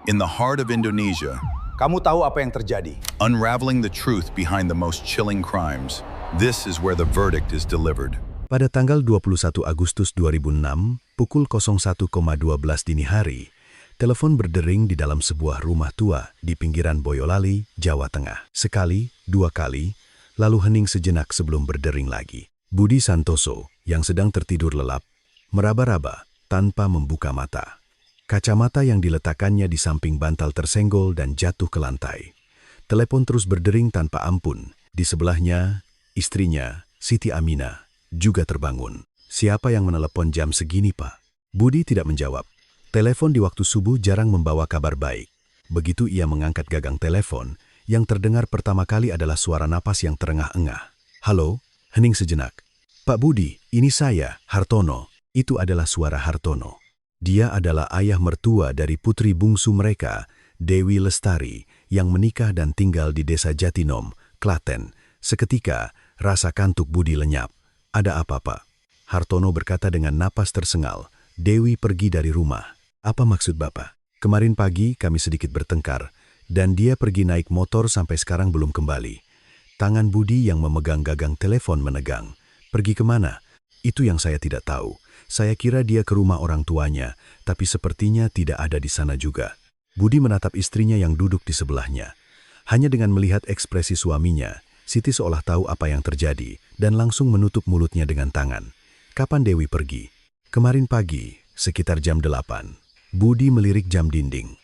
In the heart of Indonesia, Kamu tahu apa yang terjadi? unraveling the truth behind the most chilling crimes, this is where the verdict is delivered. Pada tanggal 21 Agustus 2006, pukul 01.12 dini hari, telepon berdering di dalam sebuah rumah tua di pinggiran Boyolali, Jawa Tengah. Sekali, dua kali, lalu hening sejenak sebelum berdering lagi. Budi Santoso, yang sedang tertidur lelap, meraba-raba tanpa membuka mata. Kacamata yang diletakkannya di samping bantal tersenggol dan jatuh ke lantai. Telepon terus berdering tanpa ampun. Di sebelahnya, istrinya, Siti Aminah, juga terbangun. Siapa yang menelepon jam segini, Pak? Budi tidak menjawab. Telepon di waktu subuh jarang membawa kabar baik. Begitu ia mengangkat gagang telepon, yang terdengar pertama kali adalah suara napas yang terengah-engah. Halo, hening sejenak. Pak Budi, ini saya, Hartono. Itu adalah suara Hartono. Dia adalah ayah mertua dari putri bungsu mereka, Dewi Lestari, yang menikah dan tinggal di desa Jatinom, Klaten. Seketika, rasa kantuk Budi lenyap. Ada apa, Pak? Hartono berkata dengan napas tersengal. Dewi pergi dari rumah. Apa maksud Bapak? Kemarin pagi kami sedikit bertengkar, dan dia pergi naik motor sampai sekarang belum kembali. Tangan Budi yang memegang gagang telepon menegang. Pergi kemana? Itu yang saya tidak tahu. Saya kira dia ke rumah orang tuanya, tapi sepertinya tidak ada di sana juga. Budi menatap istrinya yang duduk di sebelahnya. Hanya dengan melihat ekspresi suaminya, Siti seolah tahu apa yang terjadi dan langsung menutup mulutnya dengan tangan. Kapan Dewi pergi? Kemarin pagi, sekitar jam 8. Budi melirik jam dinding.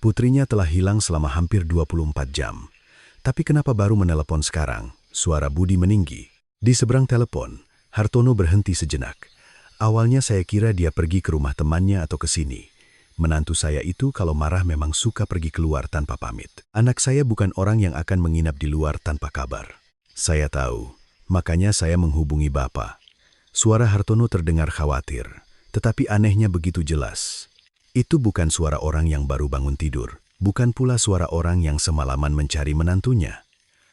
Putrinya telah hilang selama hampir 24 jam. Tapi kenapa baru menelepon sekarang? Suara Budi meninggi. Di seberang telepon, Hartono berhenti sejenak. Awalnya saya kira dia pergi ke rumah temannya atau ke sini. Menantu saya itu kalau marah memang suka pergi keluar tanpa pamit. Anak saya bukan orang yang akan menginap di luar tanpa kabar. Saya tahu, makanya saya menghubungi Bapak. Suara Hartono terdengar khawatir, tetapi anehnya begitu jelas. Itu bukan suara orang yang baru bangun tidur, bukan pula suara orang yang semalaman mencari menantunya.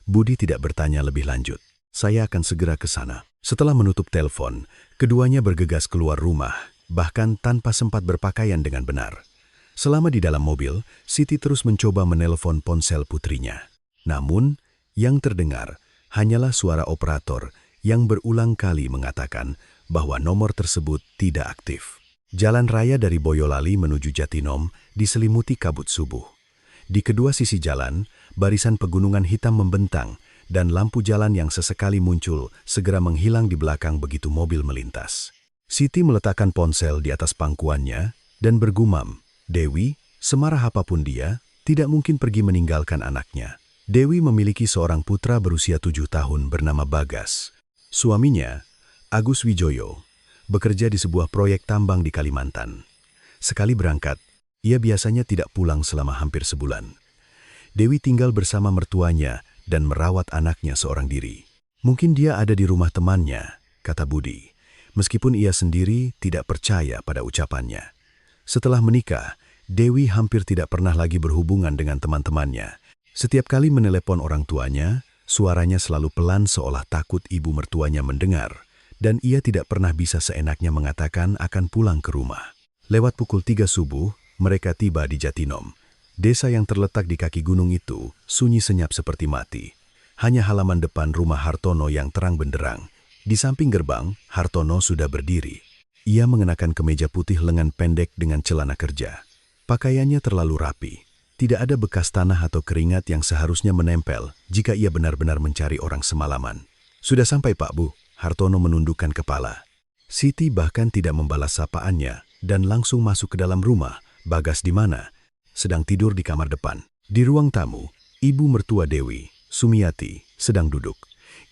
Budi tidak bertanya lebih lanjut. Saya akan segera ke sana. Setelah menutup telepon, keduanya bergegas keluar rumah, bahkan tanpa sempat berpakaian dengan benar. Selama di dalam mobil, Siti terus mencoba menelpon ponsel putrinya. Namun, yang terdengar hanyalah suara operator yang berulang kali mengatakan bahwa nomor tersebut tidak aktif. Jalan raya dari Boyolali menuju Jatinom diselimuti kabut subuh. Di kedua sisi jalan, barisan pegunungan hitam membentang, dan lampu jalan yang sesekali muncul segera menghilang di belakang begitu mobil melintas. Siti meletakkan ponsel di atas pangkuannya dan bergumam, Dewi, semarah apapun dia, tidak mungkin pergi meninggalkan anaknya. Dewi memiliki seorang putra berusia 7 tahun bernama Bagas. Suaminya, Agus Wijoyo, bekerja di sebuah proyek tambang di Kalimantan. Sekali berangkat, ia biasanya tidak pulang selama hampir sebulan. Dewi tinggal bersama mertuanya dan merawat anaknya seorang diri. Mungkin dia ada di rumah temannya, kata Budi, meskipun ia sendiri tidak percaya pada ucapannya. Setelah menikah, Dewi hampir tidak pernah lagi berhubungan dengan teman-temannya. Setiap kali menelepon orang tuanya, suaranya selalu pelan seolah takut ibu mertuanya mendengar, dan ia tidak pernah bisa seenaknya mengatakan akan pulang ke rumah. Lewat pukul 3 subuh, mereka tiba di Jatinom. Desa yang terletak di kaki gunung itu sunyi senyap seperti mati. Hanya halaman depan rumah Hartono yang terang benderang. Di samping gerbang, Hartono sudah berdiri. Ia mengenakan kemeja putih lengan pendek dengan celana kerja. Pakaiannya terlalu rapi. Tidak ada bekas tanah atau keringat yang seharusnya menempel jika ia benar-benar mencari orang semalaman. Sudah sampai, Pak Bu. Hartono menundukkan kepala. Siti bahkan tidak membalas sapaannya dan langsung masuk ke dalam rumah. Bagas di mana? Sedang tidur di kamar depan. Di ruang tamu, ibu mertua Dewi, Sumiati, sedang duduk.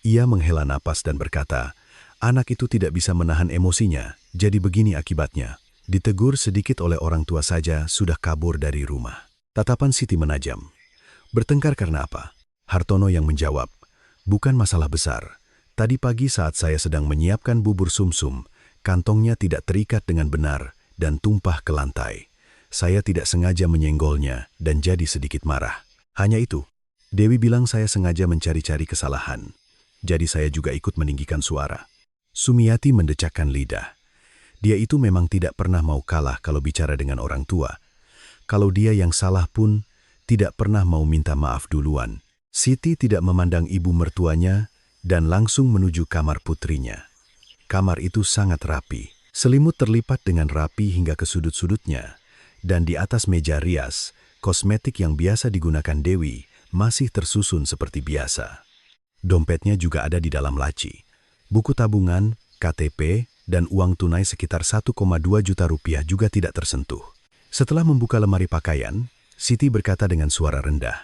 Ia menghela napas dan berkata, anak itu tidak bisa menahan emosinya, jadi begini akibatnya. Ditegur sedikit oleh orang tua saja sudah kabur dari rumah. Tatapan Siti menajam. Bertengkar karena apa? Hartono yang menjawab, bukan masalah besar. Tadi pagi saat saya sedang menyiapkan bubur sumsum, kantongnya tidak terikat dengan benar dan tumpah ke lantai. Saya tidak sengaja menyenggolnya dan jadi sedikit marah. Hanya itu. Dewi bilang saya sengaja mencari-cari kesalahan. Jadi saya juga ikut meninggikan suara. Sumiati mendecakkan lidah. Dia itu memang tidak pernah mau kalah kalau bicara dengan orang tua. Kalau dia yang salah pun, tidak pernah mau minta maaf duluan. Siti tidak memandang ibu mertuanya dan langsung menuju kamar putrinya. Kamar itu sangat rapi. Selimut terlipat dengan rapi hingga ke sudut-sudutnya. Dan di atas meja rias, kosmetik yang biasa digunakan Dewi masih tersusun seperti biasa. Dompetnya juga ada di dalam laci. Buku tabungan, KTP, dan uang tunai sekitar 1,2 juta rupiah juga tidak tersentuh. Setelah membuka lemari pakaian, Siti berkata dengan suara rendah.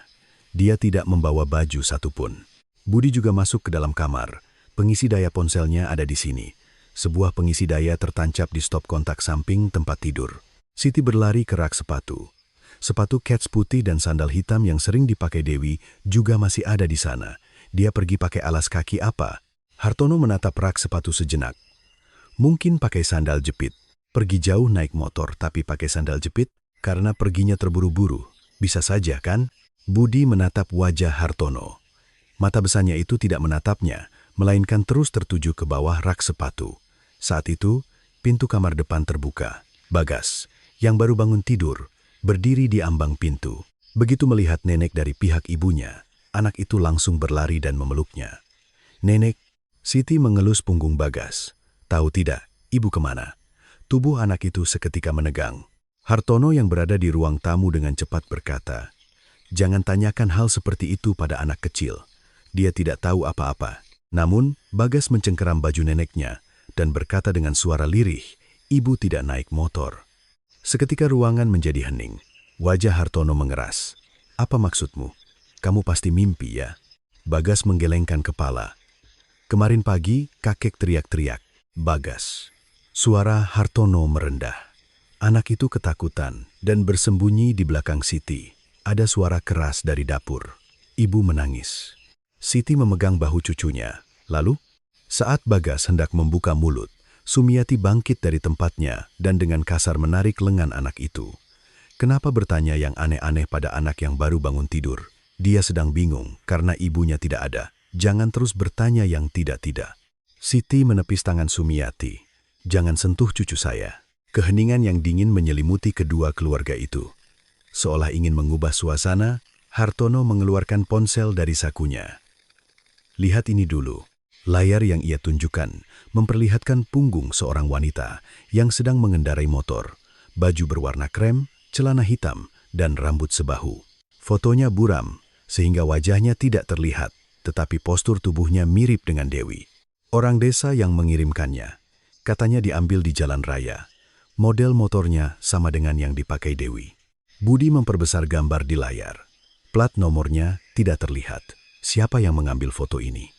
Dia tidak membawa baju satupun. Budi juga masuk ke dalam kamar. Pengisi daya ponselnya ada di sini. Sebuah pengisi daya tertancap di stop kontak samping tempat tidur. Siti berlari ke rak sepatu. Sepatu kets putih dan sandal hitam yang sering dipakai Dewi juga masih ada di sana. Dia pergi pakai alas kaki apa? Hartono menatap rak sepatu sejenak. Mungkin pakai sandal jepit. Pergi jauh naik motor tapi pakai sandal jepit karena perginya terburu-buru. Bisa saja kan? Budi menatap wajah Hartono. Mata besarnya itu tidak menatapnya, melainkan terus tertuju ke bawah rak sepatu. Saat itu, pintu kamar depan terbuka. Bagas, yang baru bangun tidur, berdiri di ambang pintu. Begitu melihat nenek dari pihak ibunya, anak itu langsung berlari dan memeluknya. Nenek, Siti mengelus punggung Bagas. Tahu tidak, ibu kemana? Tubuh anak itu seketika menegang. Hartono yang berada di ruang tamu dengan cepat berkata, "Jangan tanyakan hal seperti itu pada anak kecil. Dia tidak tahu apa-apa." Namun, Bagas mencengkeram baju neneknya dan berkata dengan suara lirih, "Ibu tidak naik motor." Seketika ruangan menjadi hening. Wajah Hartono mengeras. "Apa maksudmu? Kamu pasti mimpi ya?" Bagas menggelengkan kepala. "Kemarin pagi, kakek teriak-teriak. Bagas." Suara Hartono merendah. Anak itu ketakutan dan bersembunyi di belakang Siti. Ada suara keras dari dapur. Ibu menangis. Siti memegang bahu cucunya. Lalu, saat Bagas hendak membuka mulut, Sumiati bangkit dari tempatnya dan dengan kasar menarik lengan anak itu. Kenapa bertanya yang aneh-aneh pada anak yang baru bangun tidur? Dia sedang bingung karena ibunya tidak ada. Jangan terus bertanya yang tidak-tidak. Siti menepis tangan Sumiati. "Jangan sentuh cucu saya." Keheningan yang dingin menyelimuti kedua keluarga itu. Seolah ingin mengubah suasana, Hartono mengeluarkan ponsel dari sakunya. "Lihat ini dulu." Layar yang ia tunjukkan memperlihatkan punggung seorang wanita yang sedang mengendarai motor. Baju berwarna krem, celana hitam, dan rambut sebahu. Fotonya buram, sehingga wajahnya tidak terlihat, tetapi postur tubuhnya mirip dengan Dewi. Orang desa yang mengirimkannya. Katanya diambil di jalan raya. Model motornya sama dengan yang dipakai Dewi. Budi memperbesar gambar di layar. Plat nomornya tidak terlihat. Siapa yang mengambil foto ini?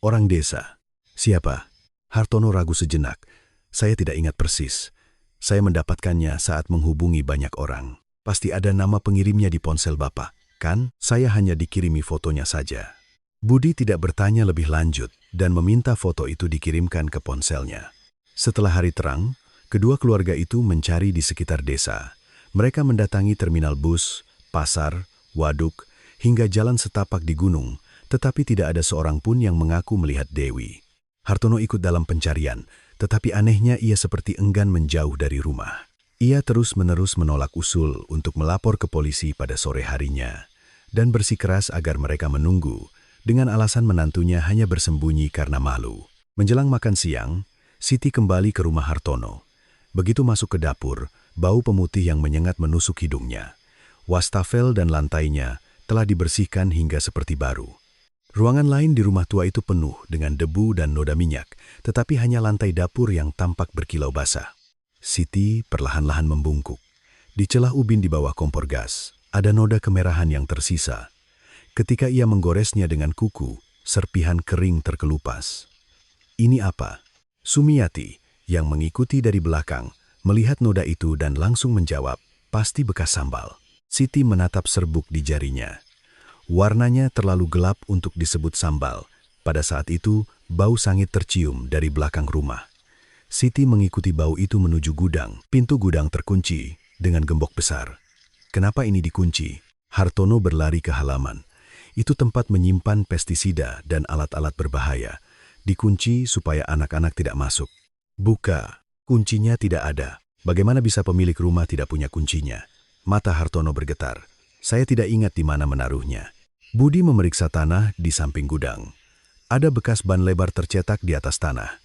Orang desa. Siapa? Hartono ragu sejenak. Saya tidak ingat persis. Saya mendapatkannya saat menghubungi banyak orang. Pasti ada nama pengirimnya di ponsel Bapak, kan? Saya hanya dikirimi fotonya saja. Budi tidak bertanya lebih lanjut dan meminta foto itu dikirimkan ke ponselnya. Setelah hari terang, kedua keluarga itu mencari di sekitar desa. Mereka mendatangi terminal bus, pasar, waduk, hingga jalan setapak di gunung, tetapi tidak ada seorang pun yang mengaku melihat Dewi. Hartono ikut dalam pencarian, tetapi anehnya ia seperti enggan menjauh dari rumah. Ia terus-menerus menolak usul untuk melapor ke polisi pada sore harinya, dan bersikeras agar mereka menunggu, dengan alasan menantunya hanya bersembunyi karena malu. Menjelang makan siang, Siti kembali ke rumah Hartono. Begitu masuk ke dapur, bau pemutih yang menyengat menusuk hidungnya. Wastafel dan lantainya telah dibersihkan hingga seperti baru. Ruangan lain di rumah tua itu penuh dengan debu dan noda minyak, tetapi hanya lantai dapur yang tampak berkilau basah. Siti perlahan-lahan membungkuk. Di celah ubin di bawah kompor gas, ada noda kemerahan yang tersisa. Ketika ia menggoresnya dengan kuku, serpihan kering terkelupas. "Ini apa?" Sumiati, yang mengikuti dari belakang, melihat noda itu dan langsung menjawab, "Pasti bekas sambal." Siti menatap serbuk di jarinya. Warnanya terlalu gelap untuk disebut sambal. Pada saat itu, bau sangit tercium dari belakang rumah. Siti mengikuti bau itu menuju gudang. Pintu gudang terkunci dengan gembok besar. Kenapa ini dikunci? Hartono berlari ke halaman. Itu tempat menyimpan pestisida dan alat-alat berbahaya. Dikunci supaya anak-anak tidak masuk. Buka, kuncinya tidak ada. Bagaimana bisa pemilik rumah tidak punya kuncinya? Mata Hartono bergetar. Saya tidak ingat di mana menaruhnya. Budi memeriksa tanah di samping gudang. Ada bekas ban lebar tercetak di atas tanah.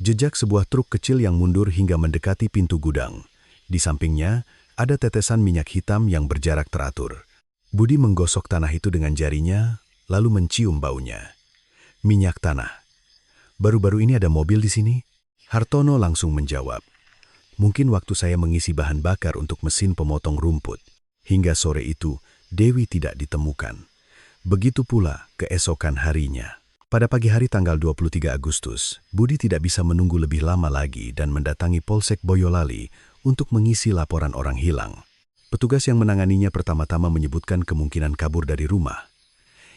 Jejak sebuah truk kecil yang mundur hingga mendekati pintu gudang. Di sampingnya, ada tetesan minyak hitam yang berjarak teratur. Budi menggosok tanah itu dengan jarinya, lalu mencium baunya. Minyak tanah. Baru-baru ini ada mobil di sini? Hartono langsung menjawab. Mungkin waktu saya mengisi bahan bakar untuk mesin pemotong rumput. Hingga sore itu, Dewi tidak ditemukan. Begitu pula keesokan harinya. Pada pagi hari tanggal 23 Agustus, Budi tidak bisa menunggu lebih lama lagi dan mendatangi Polsek Boyolali untuk mengisi laporan orang hilang. Petugas yang menanganinya pertama-tama menyebutkan kemungkinan kabur dari rumah.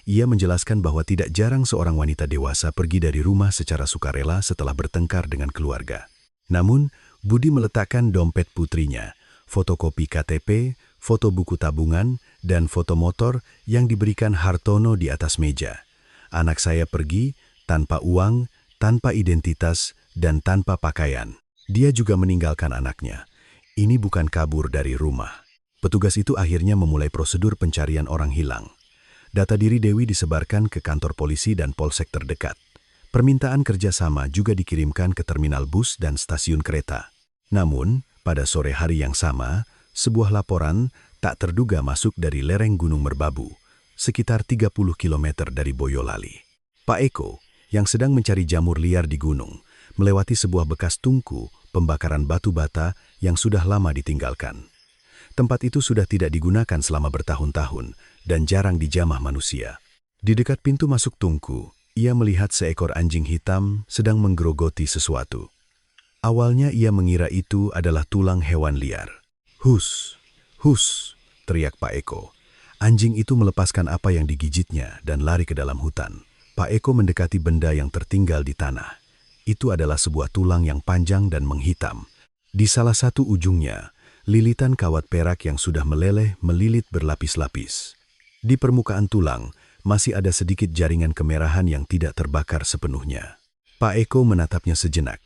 Ia menjelaskan bahwa tidak jarang seorang wanita dewasa pergi dari rumah secara sukarela setelah bertengkar dengan keluarga. Namun, Budi meletakkan dompet putrinya, fotokopi KTP, foto buku tabungan, dan foto motor yang diberikan Hartono di atas meja. Anak saya pergi tanpa uang, tanpa identitas, dan tanpa pakaian. Dia juga meninggalkan anaknya. Ini bukan kabur dari rumah. Petugas itu akhirnya memulai prosedur pencarian orang hilang. Data diri Dewi disebarkan ke kantor polisi dan polsek terdekat. Permintaan kerjasama juga dikirimkan ke terminal bus dan stasiun kereta. Namun, pada sore hari yang sama, sebuah laporan tak terduga masuk dari lereng Gunung Merbabu, sekitar 30 km dari Boyolali. Pak Eko, yang sedang mencari jamur liar di gunung, melewati sebuah bekas tungku pembakaran batu bata yang sudah lama ditinggalkan. Tempat itu sudah tidak digunakan selama bertahun-tahun dan jarang dijamah manusia. Di dekat pintu masuk tungku, ia melihat seekor anjing hitam sedang menggerogoti sesuatu. Awalnya ia mengira itu adalah tulang hewan liar. Hus, hus, teriak Pak Eko. Anjing itu melepaskan apa yang digigitnya dan lari ke dalam hutan. Pak Eko mendekati benda yang tertinggal di tanah. Itu adalah sebuah tulang yang panjang dan menghitam. Di salah satu ujungnya, lilitan kawat perak yang sudah meleleh melilit berlapis-lapis. Di permukaan tulang, masih ada sedikit jaringan kemerahan yang tidak terbakar sepenuhnya. Pak Eko menatapnya sejenak.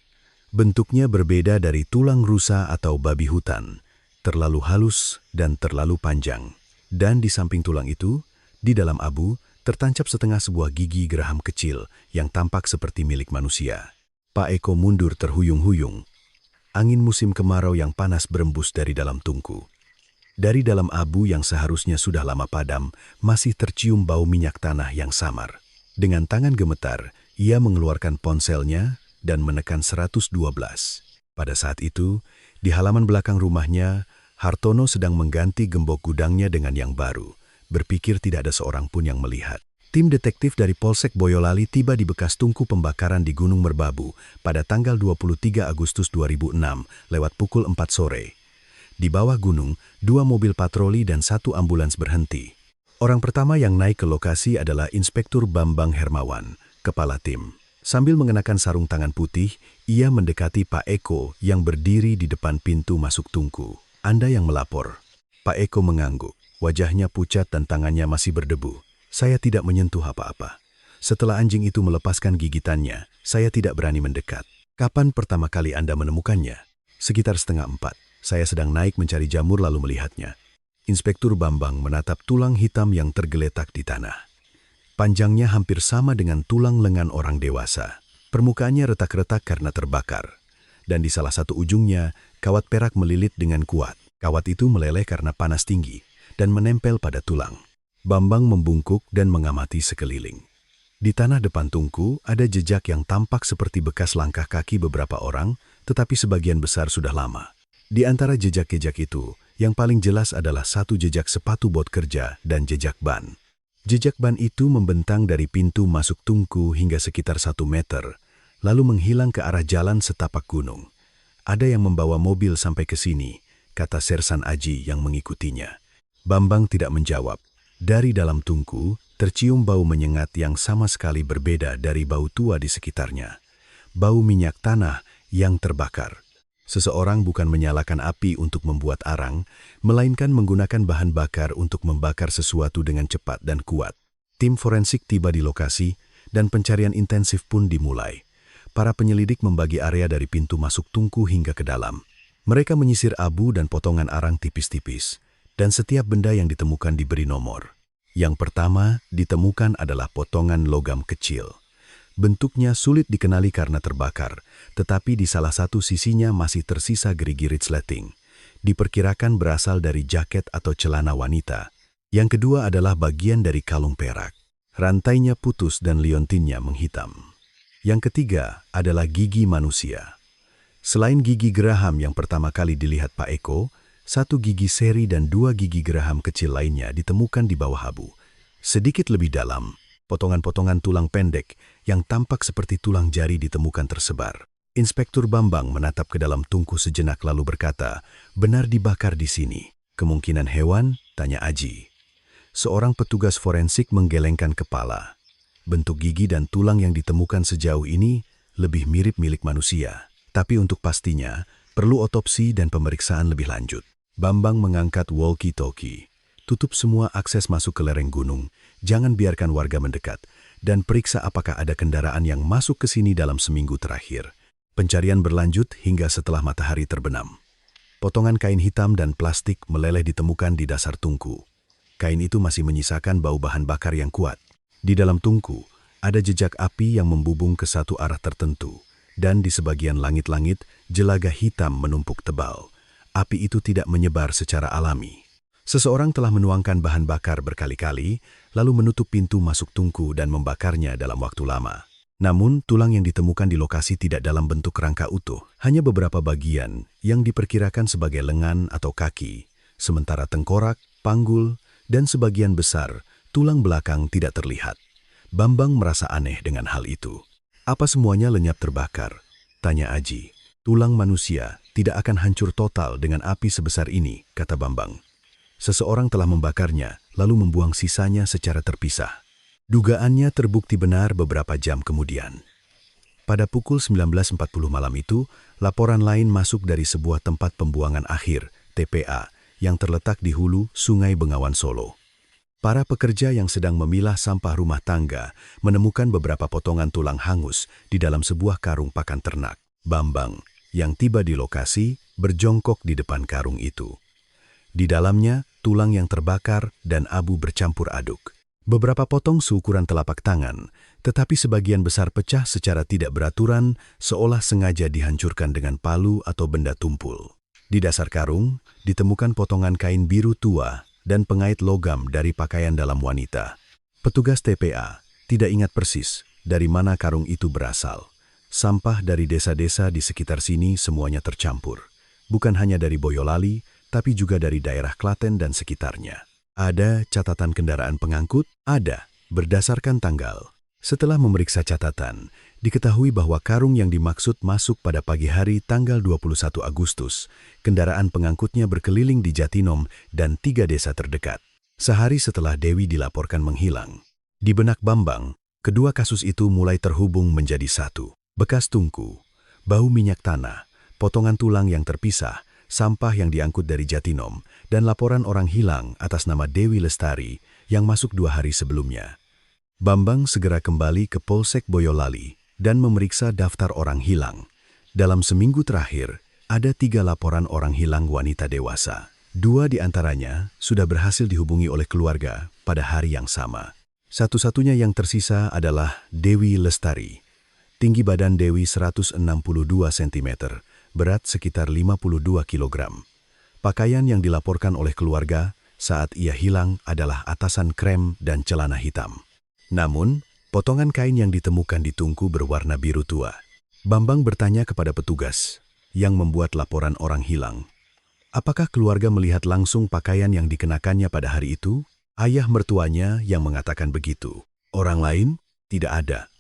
Bentuknya berbeda dari tulang rusa atau babi hutan, terlalu halus dan terlalu panjang. Dan di samping tulang itu, di dalam abu, tertancap setengah sebuah gigi geraham kecil yang tampak seperti milik manusia. Pak Eko mundur terhuyung-huyung. Angin musim kemarau yang panas berembus dari dalam tungku. Dari dalam abu yang seharusnya sudah lama padam, masih tercium bau minyak tanah yang samar. Dengan tangan gemetar, ia mengeluarkan ponselnya dan menekan 112. Pada saat itu, di halaman belakang rumahnya, Hartono sedang mengganti gembok gudangnya dengan yang baru. Berpikir tidak ada seorang pun yang melihat. Tim detektif dari Polsek Boyolali tiba di bekas tungku pembakaran di Gunung Merbabu pada tanggal 23 Agustus 2006 lewat pukul 4 sore. Di bawah gunung, 2 mobil patroli dan 1 ambulans berhenti. Orang pertama yang naik ke lokasi adalah Inspektur Bambang Hermawan, kepala tim. Sambil mengenakan sarung tangan putih, ia mendekati Pak Eko yang berdiri di depan pintu masuk tungku. Anda yang melapor. Pak Eko mengangguk. Wajahnya pucat dan tangannya masih berdebu. Saya tidak menyentuh apa-apa. Setelah anjing itu melepaskan gigitannya, saya tidak berani mendekat. Kapan pertama kali Anda menemukannya? Sekitar 3:30. Saya sedang naik mencari jamur lalu melihatnya. Inspektur Bambang menatap tulang hitam yang tergeletak di tanah. Panjangnya hampir sama dengan tulang lengan orang dewasa. Permukaannya retak-retak karena terbakar. Dan di salah satu ujungnya, kawat perak melilit dengan kuat. Kawat itu meleleh karena panas tinggi dan menempel pada tulang. Bambang membungkuk dan mengamati sekeliling. Di tanah depan tungku ada jejak yang tampak seperti bekas langkah kaki beberapa orang, tetapi sebagian besar sudah lama. Di antara jejak-jejak itu, yang paling jelas adalah satu jejak sepatu bot kerja dan jejak ban. Jejak ban itu membentang dari pintu masuk tungku hingga sekitar 1 meter, lalu menghilang ke arah jalan setapak gunung. Ada yang membawa mobil sampai ke sini, kata Sersan Aji yang mengikutinya. Bambang tidak menjawab. Dari dalam tungku, tercium bau menyengat yang sama sekali berbeda dari bau tua di sekitarnya. Bau minyak tanah yang terbakar. Seseorang bukan menyalakan api untuk membuat arang, melainkan menggunakan bahan bakar untuk membakar sesuatu dengan cepat dan kuat. Tim forensik tiba di lokasi, dan pencarian intensif pun dimulai. Para penyelidik membagi area dari pintu masuk tungku hingga ke dalam. Mereka menyisir abu dan potongan arang tipis-tipis. dan setiap benda yang ditemukan diberi nomor. Yang pertama ditemukan adalah potongan logam kecil. Bentuknya sulit dikenali karena terbakar, tetapi di salah satu sisinya masih tersisa gerigi resleting. Diperkirakan berasal dari jaket atau celana wanita. Yang kedua adalah bagian dari kalung perak. Rantainya putus dan liontinnya menghitam. Yang ketiga adalah gigi manusia. Selain gigi geraham yang pertama kali dilihat Pak Eko, satu gigi seri dan dua gigi geraham kecil lainnya ditemukan di bawah abu. Sedikit lebih dalam, potongan-potongan tulang pendek yang tampak seperti tulang jari ditemukan tersebar. Inspektur Bambang menatap ke dalam tungku sejenak lalu berkata, "Benar dibakar di sini. Kemungkinan hewan?" tanya Aji. Seorang petugas forensik menggelengkan kepala. Bentuk gigi dan tulang yang ditemukan sejauh ini lebih mirip milik manusia. Tapi untuk pastinya, perlu otopsi dan pemeriksaan lebih lanjut. Bambang mengangkat walkie-talkie. Tutup semua akses masuk ke lereng gunung. Jangan biarkan warga mendekat. Dan periksa apakah ada kendaraan yang masuk ke sini dalam seminggu terakhir. Pencarian berlanjut hingga setelah matahari terbenam. Potongan kain hitam dan plastik meleleh ditemukan di dasar tungku. Kain itu masih menyisakan bau bahan bakar yang kuat. Di dalam tungku, ada jejak api yang membubung ke satu arah tertentu, dan di sebagian langit-langit, jelaga hitam menumpuk tebal. Api itu tidak menyebar secara alami. Seseorang telah menuangkan bahan bakar berkali-kali, lalu menutup pintu masuk tungku dan membakarnya dalam waktu lama. Namun, tulang yang ditemukan di lokasi tidak dalam bentuk rangka utuh, hanya beberapa bagian yang diperkirakan sebagai lengan atau kaki, sementara tengkorak, panggul, dan sebagian besar tulang belakang tidak terlihat. Bambang merasa aneh dengan hal itu. "Apa semuanya lenyap terbakar?" tanya Aji. "Tulang manusia tidak akan hancur total dengan api sebesar ini," kata Bambang. "Seseorang telah membakarnya, lalu membuang sisanya secara terpisah." Dugaannya terbukti benar beberapa jam kemudian. Pada pukul 19.40 malam itu, laporan lain masuk dari sebuah tempat pembuangan akhir, TPA, yang terletak di hulu Sungai Bengawan Solo. Para pekerja yang sedang memilah sampah rumah tangga menemukan beberapa potongan tulang hangus di dalam sebuah karung pakan ternak. Bambang, yang tiba di lokasi, berjongkok di depan karung itu. Di dalamnya, tulang yang terbakar dan abu bercampur aduk. Beberapa potong seukuran telapak tangan, tetapi sebagian besar pecah secara tidak beraturan, seolah sengaja dihancurkan dengan palu atau benda tumpul. Di dasar karung, ditemukan potongan kain biru tua dan pengait logam dari pakaian dalam wanita. Petugas TPA tidak ingat persis dari mana karung itu berasal. Sampah dari desa-desa di sekitar sini semuanya tercampur. Bukan hanya dari Boyolali, tapi juga dari daerah Klaten dan sekitarnya. Ada catatan kendaraan pengangkut? Ada, berdasarkan tanggal. Setelah memeriksa catatan, diketahui bahwa karung yang dimaksud masuk pada pagi hari tanggal 21 Agustus. Kendaraan pengangkutnya berkeliling di Jatinom dan 3 desa terdekat. Sehari setelah Dewi dilaporkan menghilang. Di benak Bambang, kedua kasus itu mulai terhubung menjadi satu. Bekas tungku, bau minyak tanah, potongan tulang yang terpisah, sampah yang diangkut dari Jatinom, dan laporan orang hilang atas nama Dewi Lestari yang masuk 2 hari sebelumnya. Bambang segera kembali ke Polsek Boyolali dan memeriksa daftar orang hilang. Dalam seminggu terakhir, ada 3 laporan orang hilang wanita dewasa. 2 di antaranya sudah berhasil dihubungi oleh keluarga pada hari yang sama. Satu-satunya yang tersisa adalah Dewi Lestari. Tinggi badan Dewi 162 cm, berat sekitar 52 kg. Pakaian yang dilaporkan oleh keluarga saat ia hilang adalah atasan krem dan celana hitam. Namun, potongan kain yang ditemukan di tungku berwarna biru tua. Bambang bertanya kepada petugas yang membuat laporan orang hilang. Apakah keluarga melihat langsung pakaian yang dikenakannya pada hari itu? Ayah mertuanya yang mengatakan begitu. Orang lain? Tidak ada.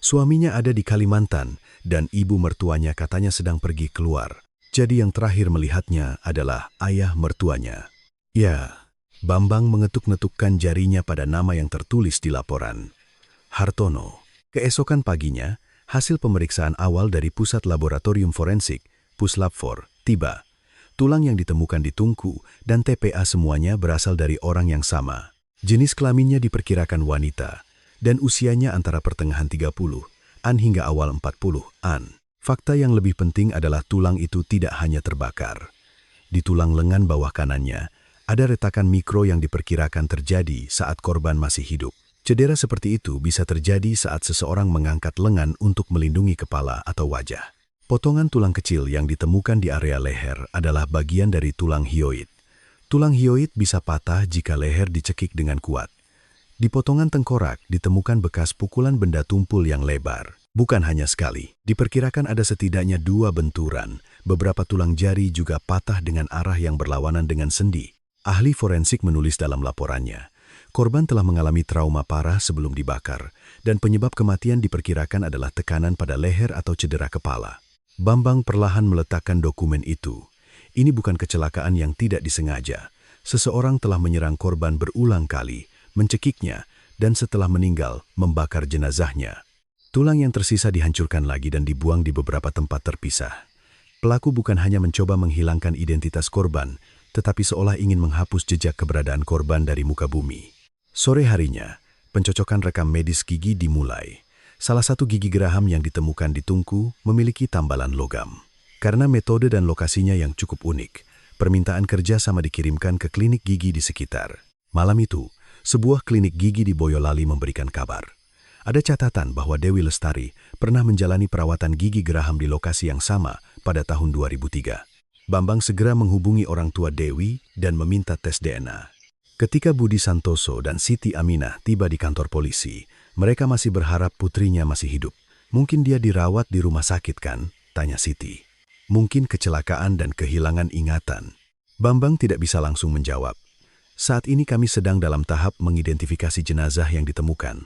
Suaminya ada di Kalimantan dan ibu mertuanya katanya sedang pergi keluar. Jadi yang terakhir melihatnya adalah ayah mertuanya. Ya, Bambang mengetuk-netukkan jarinya pada nama yang tertulis di laporan. Hartono. Keesokan paginya, hasil pemeriksaan awal dari Pusat Laboratorium Forensik, Puslab4, tiba. Tulang yang ditemukan di tungku dan TPA semuanya berasal dari orang yang sama. Jenis kelaminnya diperkirakan wanita, dan usianya antara pertengahan 30-an hingga awal 40-an. Fakta yang lebih penting adalah tulang itu tidak hanya terbakar. Di tulang lengan bawah kanannya, Ada retakan mikro yang diperkirakan terjadi saat korban masih hidup. Cedera seperti itu bisa terjadi saat seseorang mengangkat lengan untuk melindungi kepala atau wajah. Potongan tulang kecil yang ditemukan di area leher adalah bagian dari tulang hyoid. Tulang hyoid bisa patah jika leher dicekik dengan kuat. Di potongan tengkorak ditemukan bekas pukulan benda tumpul yang lebar. Bukan hanya sekali, diperkirakan ada setidaknya 2 benturan. Beberapa tulang jari juga patah dengan arah yang berlawanan dengan sendi. Ahli forensik menulis dalam laporannya, korban telah mengalami trauma parah sebelum dibakar, dan penyebab kematian diperkirakan adalah tekanan pada leher atau cedera kepala. Bambang perlahan meletakkan dokumen itu. Ini bukan kecelakaan yang tidak disengaja. Seseorang telah menyerang korban berulang kali, mencekiknya, dan setelah meninggal, membakar jenazahnya. Tulang yang tersisa dihancurkan lagi dan dibuang di beberapa tempat terpisah. Pelaku bukan hanya mencoba menghilangkan identitas korban, tetapi seolah ingin menghapus jejak keberadaan korban dari muka bumi. Sore harinya, pencocokan rekam medis gigi dimulai. Salah satu gigi geraham yang ditemukan di tungku memiliki tambalan logam. Karena metode dan lokasinya yang cukup unik, permintaan kerja sama dikirimkan ke klinik gigi di sekitar. Malam itu, sebuah klinik gigi di Boyolali memberikan kabar. Ada catatan bahwa Dewi Lestari pernah menjalani perawatan gigi geraham di lokasi yang sama pada tahun 2003. Bambang segera menghubungi orang tua Dewi dan meminta tes DNA. Ketika Budi Santoso dan Siti Aminah tiba di kantor polisi, mereka masih berharap putrinya masih hidup. Mungkin dia dirawat di rumah sakit kan? Tanya Siti. Mungkin kecelakaan dan kehilangan ingatan. Bambang tidak bisa langsung menjawab. Saat ini kami sedang dalam tahap mengidentifikasi jenazah yang ditemukan.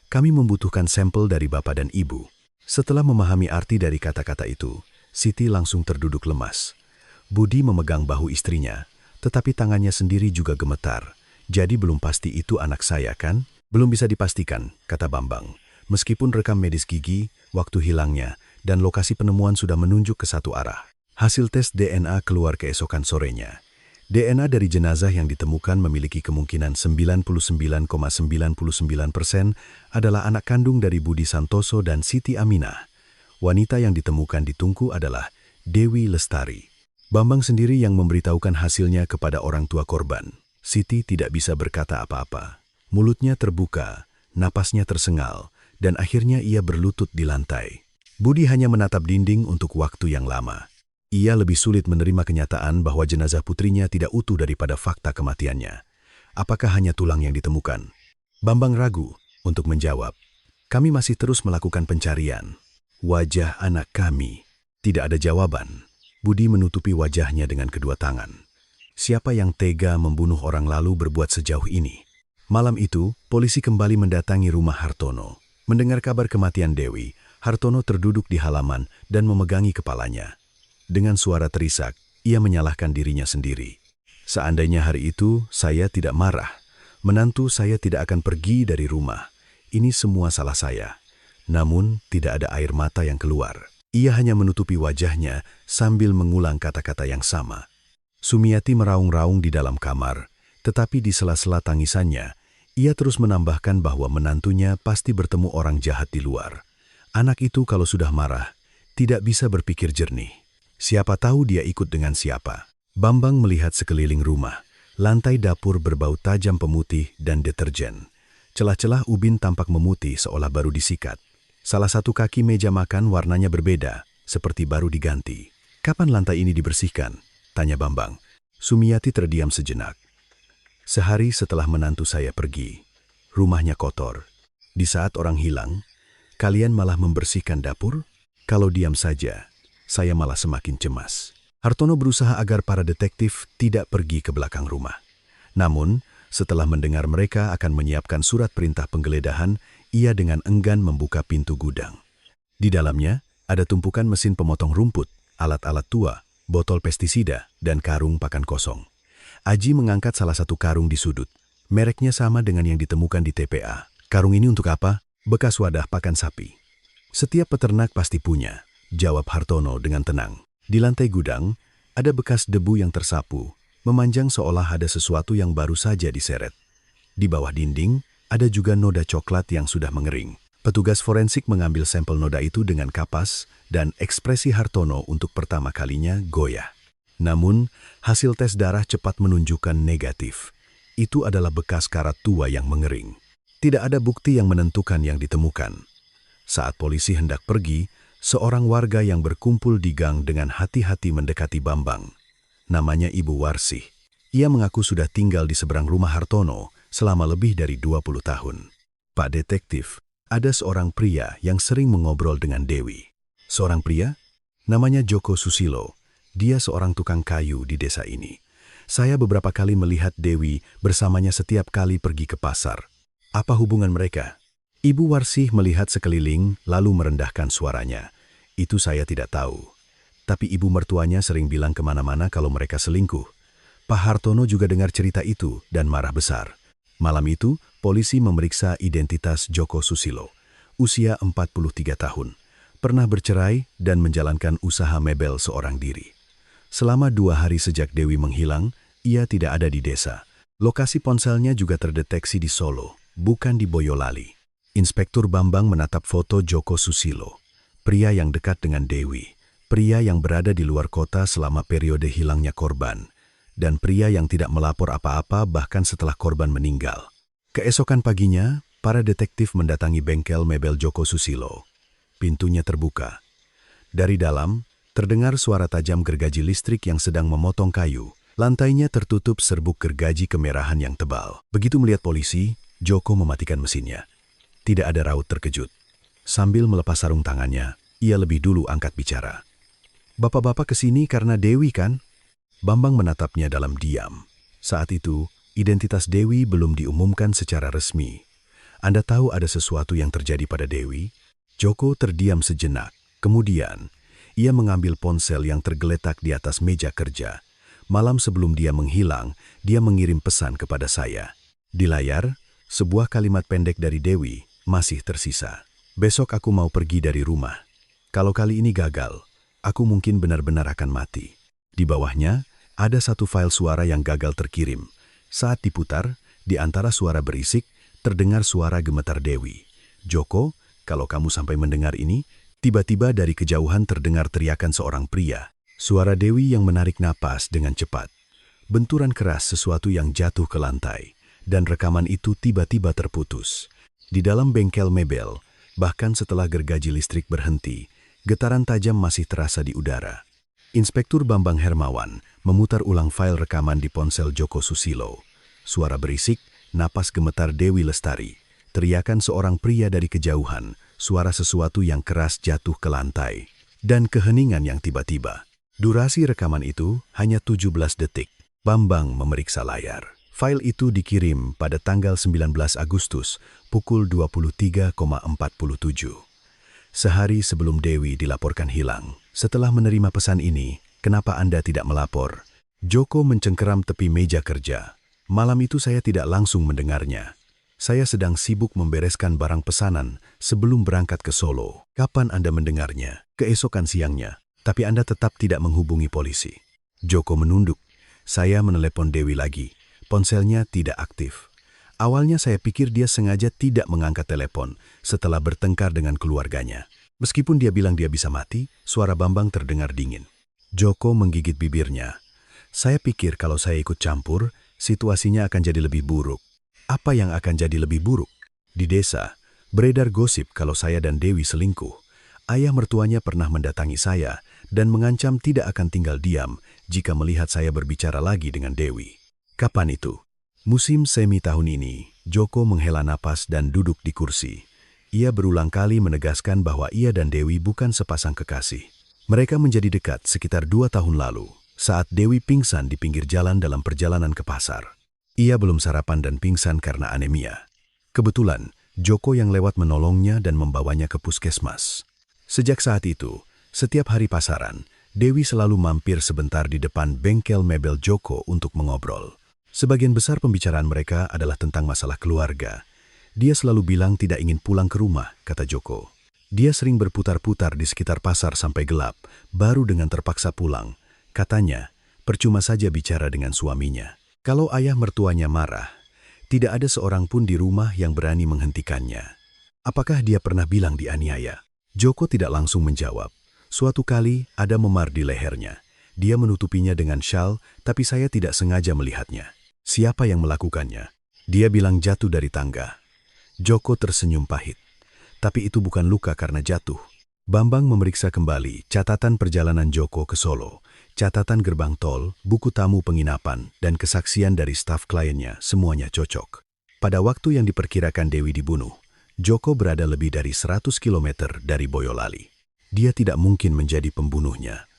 Kami membutuhkan sampel dari bapak dan ibu. Setelah memahami arti dari kata-kata itu, Siti langsung terduduk lemas. Budi memegang bahu istrinya, tetapi tangannya sendiri juga gemetar. Jadi belum pasti itu anak saya kan? Belum bisa dipastikan, kata Bambang. Meskipun rekam medis gigi, waktu hilangnya, dan lokasi penemuan sudah menunjuk ke satu arah. Hasil tes DNA keluar keesokan sorenya. DNA dari jenazah yang ditemukan memiliki kemungkinan 99,99% adalah anak kandung dari Budi Santoso dan Siti Aminah. Wanita yang ditemukan di tungku adalah Dewi Lestari. Bambang sendiri yang memberitahukan hasilnya kepada orang tua korban. Siti tidak bisa berkata apa-apa. Mulutnya terbuka, napasnya tersengal, dan akhirnya ia berlutut di lantai. Budi hanya menatap dinding untuk waktu yang lama. Ia lebih sulit menerima kenyataan bahwa jenazah putrinya tidak utuh daripada fakta kematiannya. Apakah hanya tulang yang ditemukan? Bambang ragu untuk menjawab. Kami masih terus melakukan pencarian. Wajah anak kami. Tidak ada jawaban. Budi menutupi wajahnya dengan kedua tangan. Siapa yang tega membunuh orang lalu berbuat sejauh ini? Malam itu, polisi kembali mendatangi rumah Hartono. Mendengar kabar kematian Dewi, Hartono terduduk di halaman dan memegangi kepalanya. Dengan suara terisak, ia menyalahkan dirinya sendiri. Seandainya hari itu saya tidak marah, menantu saya tidak akan pergi dari rumah. Ini semua salah saya. Namun, tidak ada air mata yang keluar. Ia hanya menutupi wajahnya sambil mengulang kata-kata yang sama. Sumiati meraung-raung di dalam kamar, tetapi di sela-sela tangisannya, ia terus menambahkan bahwa menantunya pasti bertemu orang jahat di luar. Anak itu kalau sudah marah, tidak bisa berpikir jernih. Siapa tahu dia ikut dengan siapa. Bambang melihat sekeliling rumah. Lantai dapur berbau tajam pemutih dan deterjen. Celah-celah ubin tampak memutih seolah baru disikat. Salah satu kaki meja makan warnanya berbeda, seperti baru diganti. Kapan lantai ini dibersihkan? Tanya Bambang. Sumiati terdiam sejenak. Sehari setelah menantu saya pergi, rumahnya kotor. Di saat orang hilang, kalian malah membersihkan dapur? Kalau diam saja, saya malah semakin cemas. Hartono berusaha agar para detektif tidak pergi ke belakang rumah. Namun, setelah mendengar mereka akan menyiapkan surat perintah penggeledahan, ia dengan enggan membuka pintu gudang. Di dalamnya, ada tumpukan mesin pemotong rumput, alat-alat tua, botol pestisida, dan karung pakan kosong. Aji mengangkat salah satu karung di sudut. Mereknya sama dengan yang ditemukan di TPA. Karung ini untuk apa? Bekas wadah pakan sapi. Setiap peternak pasti punya, jawab Hartono dengan tenang. Di lantai gudang, ada bekas debu yang tersapu, memanjang seolah ada sesuatu yang baru saja diseret. Di bawah dinding, ada juga noda coklat yang sudah mengering. Petugas forensik mengambil sampel noda itu dengan kapas dan ekspresi Hartono untuk pertama kalinya goyah. Namun, hasil tes darah cepat menunjukkan negatif. Itu adalah bekas karat tua yang mengering. Tidak ada bukti yang menentukan yang ditemukan. Saat polisi hendak pergi, seorang warga yang berkumpul di gang dengan hati-hati mendekati Bambang. Namanya Ibu Warsih. Ia mengaku sudah tinggal di seberang rumah Hartono selama lebih dari 20 tahun. Pak Detektif, ada seorang pria yang sering mengobrol dengan Dewi. Seorang pria? Namanya Joko Susilo. Dia seorang tukang kayu di desa ini. Saya beberapa kali melihat Dewi bersamanya setiap kali pergi ke pasar. Apa hubungan mereka? Ibu Warsih melihat sekeliling lalu merendahkan suaranya. Itu saya tidak tahu. Tapi ibu mertuanya sering bilang kemana-mana kalau mereka selingkuh. Pak Hartono juga dengar cerita itu dan marah besar. Malam itu, polisi memeriksa identitas Joko Susilo. Usia 43 tahun. Pernah bercerai dan menjalankan usaha mebel seorang diri. Selama 2 hari sejak Dewi menghilang, ia tidak ada di desa. Lokasi ponselnya juga terdeteksi di Solo, bukan di Boyolali. Inspektur Bambang menatap foto Joko Susilo, pria yang dekat dengan Dewi, pria yang berada di luar kota selama periode hilangnya korban, dan pria yang tidak melapor apa-apa bahkan setelah korban meninggal. Keesokan paginya, para detektif mendatangi bengkel mebel Joko Susilo. Pintunya terbuka. Dari dalam, terdengar suara tajam gergaji listrik yang sedang memotong kayu. Lantainya tertutup serbuk gergaji kemerahan yang tebal. Begitu melihat polisi, Joko mematikan mesinnya. Tidak ada raut terkejut. Sambil melepas sarung tangannya, ia lebih dulu angkat bicara. "Bapak-bapak kesini karena Dewi, kan?" Bambang menatapnya dalam diam. Saat itu, identitas Dewi belum diumumkan secara resmi. "Anda tahu ada sesuatu yang terjadi pada Dewi?" Joko terdiam sejenak. Kemudian, ia mengambil ponsel yang tergeletak di atas meja kerja. Malam sebelum dia menghilang, dia mengirim pesan kepada saya. Di layar, sebuah kalimat pendek dari Dewi masih tersisa. "Besok aku mau pergi dari rumah. Kalau kali ini gagal, aku mungkin benar-benar akan mati." Di bawahnya, ada satu file suara yang gagal terkirim. Saat diputar, di antara suara berisik, terdengar suara gemetar Dewi. "Joko, kalau kamu sampai mendengar ini," tiba-tiba dari kejauhan terdengar teriakan seorang pria. Suara Dewi yang menarik napas dengan cepat. Benturan keras sesuatu yang jatuh ke lantai, dan rekaman itu tiba-tiba terputus. Di dalam bengkel mebel, bahkan setelah gergaji listrik berhenti, getaran tajam masih terasa di udara. Inspektur Bambang Hermawan memutar ulang file rekaman di ponsel Joko Susilo. Suara berisik, napas gemetar Dewi Lestari, teriakan seorang pria dari kejauhan, suara sesuatu yang keras jatuh ke lantai, dan keheningan yang tiba-tiba. Durasi rekaman itu hanya 17 detik. Bambang memeriksa layar. File itu dikirim pada tanggal 19 Agustus pukul 23,47. Sehari sebelum Dewi dilaporkan hilang. "Setelah menerima pesan ini, kenapa Anda tidak melapor?" Joko mencengkeram tepi meja kerja. "Malam itu saya tidak langsung mendengarnya. Saya sedang sibuk membereskan barang pesanan sebelum berangkat ke Solo." "Kapan Anda mendengarnya?" "Keesokan siangnya. Tapi Anda tetap tidak menghubungi polisi." Joko menunduk. "Saya menelepon Dewi lagi. Ponselnya tidak aktif. Awalnya saya pikir dia sengaja tidak mengangkat telepon setelah bertengkar dengan keluarganya. Meskipun dia bilang dia bisa mati, suara Bambang terdengar dingin." Joko menggigit bibirnya. "Saya pikir kalau saya ikut campur, situasinya akan jadi lebih buruk." "Apa yang akan jadi lebih buruk?" "Di desa, beredar gosip kalau saya dan Dewi selingkuh. Ayah mertuanya pernah mendatangi saya dan mengancam tidak akan tinggal diam jika melihat saya berbicara lagi dengan Dewi." "Kapan itu?" "Musim semi tahun ini." Joko menghela napas dan duduk di kursi. Ia berulang kali menegaskan bahwa ia dan Dewi bukan sepasang kekasih. Mereka menjadi dekat sekitar 2 tahun lalu, saat Dewi pingsan di pinggir jalan dalam perjalanan ke pasar. Ia belum sarapan dan pingsan karena anemia. Kebetulan, Joko yang lewat menolongnya dan membawanya ke puskesmas. Sejak saat itu, setiap hari pasaran, Dewi selalu mampir sebentar di depan bengkel mebel Joko untuk mengobrol. Sebagian besar pembicaraan mereka adalah tentang masalah keluarga. "Dia selalu bilang tidak ingin pulang ke rumah," kata Joko. "Dia sering berputar-putar di sekitar pasar sampai gelap, baru dengan terpaksa pulang. Katanya, percuma saja bicara dengan suaminya. Kalau ayah mertuanya marah, tidak ada seorang pun di rumah yang berani menghentikannya." "Apakah dia pernah bilang dianiaya?" Joko tidak langsung menjawab. Suatu kali ada memar di lehernya. Dia menutupinya dengan syal, tapi saya tidak sengaja melihatnya. Siapa yang melakukannya? Dia bilang jatuh dari tangga. Joko tersenyum pahit. Tapi itu bukan luka karena jatuh. Bambang memeriksa kembali catatan perjalanan Joko ke Solo, catatan gerbang tol, buku tamu penginapan, dan kesaksian dari staf kliennya, semuanya cocok. Pada waktu yang diperkirakan Dewi dibunuh, Joko berada lebih dari 100 km dari Boyolali. Dia tidak mungkin menjadi pembunuhnya.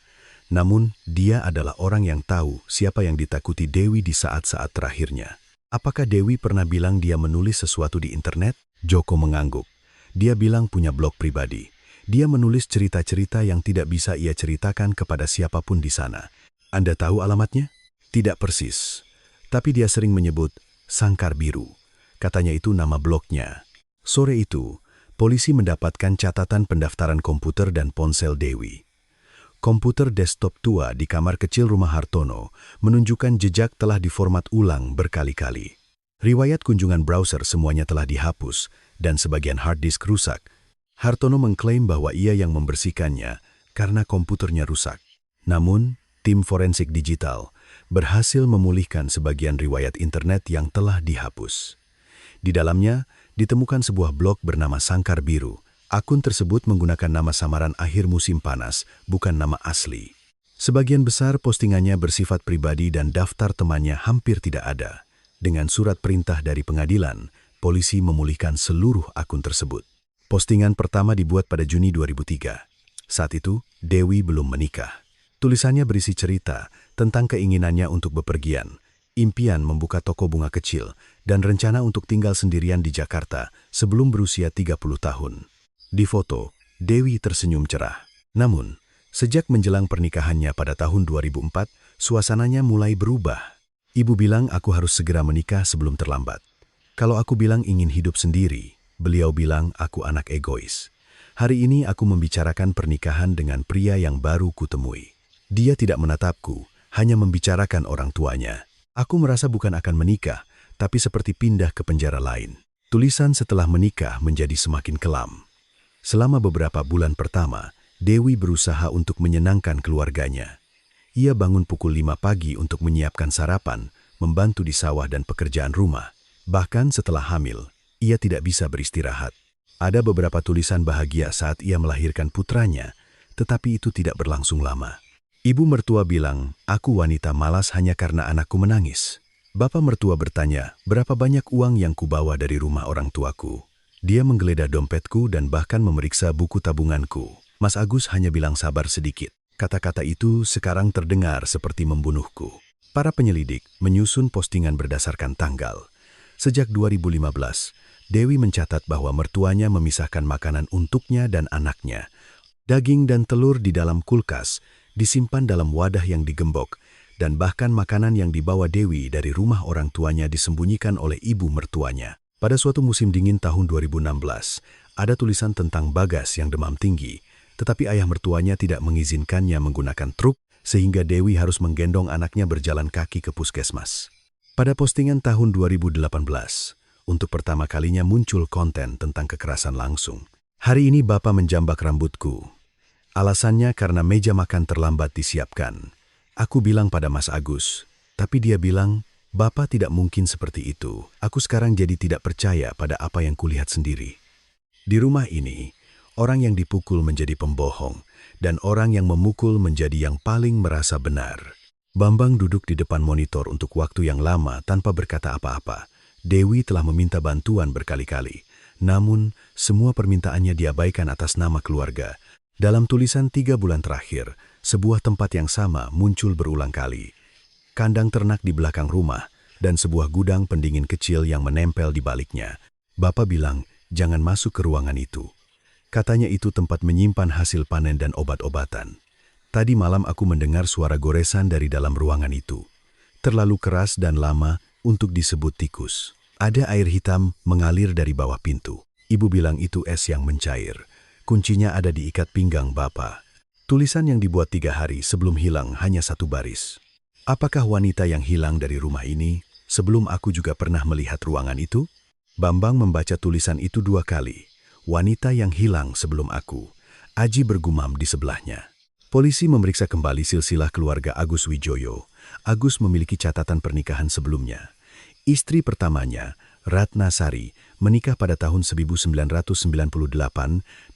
Namun, dia adalah orang yang tahu siapa yang ditakuti Dewi di saat-saat terakhirnya. Apakah Dewi pernah bilang dia menulis sesuatu di internet? Joko mengangguk. Dia bilang punya blog pribadi. Dia menulis cerita-cerita yang tidak bisa ia ceritakan kepada siapapun di sana. Anda tahu alamatnya? Tidak persis. Tapi dia sering menyebut Sangkar Biru. Katanya itu nama blognya. Sore itu, polisi mendapatkan catatan pendaftaran komputer dan ponsel Dewi. Komputer desktop tua di kamar kecil rumah Hartono menunjukkan jejak telah diformat ulang berkali-kali. Riwayat kunjungan browser semuanya telah dihapus dan sebagian hard disk rusak. Hartono mengklaim bahwa ia yang membersihkannya karena komputernya rusak. Namun, tim forensik digital berhasil memulihkan sebagian riwayat internet yang telah dihapus. Di dalamnya, ditemukan sebuah blog bernama Sangkar Biru. Akun tersebut menggunakan nama samaran akhir musim panas, bukan nama asli. Sebagian besar postingannya bersifat pribadi dan daftar temannya hampir tidak ada. Dengan surat perintah dari pengadilan, polisi memulihkan seluruh akun tersebut. Postingan pertama dibuat pada Juni 2003. Saat itu, Dewi belum menikah. Tulisannya berisi cerita tentang keinginannya untuk bepergian, impian membuka toko bunga kecil, dan rencana untuk tinggal sendirian di Jakarta sebelum berusia 30 tahun. Di foto, Dewi tersenyum cerah. Namun, sejak menjelang pernikahannya pada tahun 2004, suasananya mulai berubah. Ibu bilang aku harus segera menikah sebelum terlambat. Kalau aku bilang ingin hidup sendiri, beliau bilang aku anak egois. Hari ini aku membicarakan pernikahan dengan pria yang baru kutemui. Dia tidak menatapku, hanya membicarakan orang tuanya. Aku merasa bukan akan menikah, tapi seperti pindah ke penjara lain. Tulisan setelah menikah menjadi semakin kelam. Selama beberapa bulan pertama, Dewi berusaha untuk menyenangkan keluarganya. Ia bangun pukul 5 pagi untuk menyiapkan sarapan, membantu di sawah dan pekerjaan rumah. Bahkan setelah hamil, ia tidak bisa beristirahat. Ada beberapa tulisan bahagia saat ia melahirkan putranya, tetapi itu tidak berlangsung lama. Ibu mertua bilang, aku wanita malas hanya karena anakku menangis. Bapak mertua bertanya, berapa banyak uang yang kubawa dari rumah orang tuaku. Dia menggeledah dompetku dan bahkan memeriksa buku tabunganku. Mas Agus hanya bilang sabar sedikit. Kata-kata itu sekarang terdengar seperti membunuhku. Para penyelidik menyusun postingan berdasarkan tanggal. Sejak 2015, Dewi mencatat bahwa mertuanya memisahkan makanan untuknya dan anaknya. Daging dan telur di dalam kulkas disimpan dalam wadah yang digembok, dan bahkan makanan yang dibawa Dewi dari rumah orang tuanya disembunyikan oleh ibu mertuanya. Pada suatu musim dingin tahun 2016, ada tulisan tentang Bagas yang demam tinggi, tetapi ayah mertuanya tidak mengizinkannya menggunakan truk, sehingga Dewi harus menggendong anaknya berjalan kaki ke puskesmas. Pada postingan tahun 2018, untuk pertama kalinya muncul konten tentang kekerasan langsung. Hari ini Bapak menjambak rambutku. Alasannya karena meja makan terlambat disiapkan. Aku bilang pada Mas Agus, tapi dia bilang, Bapak tidak mungkin seperti itu. Aku sekarang jadi tidak percaya pada apa yang kulihat sendiri. Di rumah ini, orang yang dipukul menjadi pembohong, dan orang yang memukul menjadi yang paling merasa benar. Bambang duduk di depan monitor untuk waktu yang lama tanpa berkata apa-apa. Dewi telah meminta bantuan berkali-kali, namun semua permintaannya diabaikan atas nama keluarga. Dalam tulisan 3 bulan terakhir, sebuah tempat yang sama muncul berulang kali. Kandang ternak di belakang rumah, dan sebuah gudang pendingin kecil yang menempel di baliknya. Bapak bilang, jangan masuk ke ruangan itu. Katanya itu tempat menyimpan hasil panen dan obat-obatan. Tadi malam aku mendengar suara goresan dari dalam ruangan itu. Terlalu keras dan lama untuk disebut tikus. Ada air hitam mengalir dari bawah pintu. Ibu bilang itu es yang mencair. Kuncinya ada di ikat pinggang Bapak. Tulisan yang dibuat 3 hari sebelum hilang hanya 1 baris. Apakah wanita yang hilang dari rumah ini sebelum aku juga pernah melihat ruangan itu? Bambang membaca tulisan itu 2 kali. Wanita yang hilang sebelum aku. Aji bergumam di sebelahnya. Polisi memeriksa kembali silsilah keluarga Agus Wijoyo. Agus memiliki catatan pernikahan sebelumnya. Istri pertamanya, Ratna Sari, menikah pada tahun 1998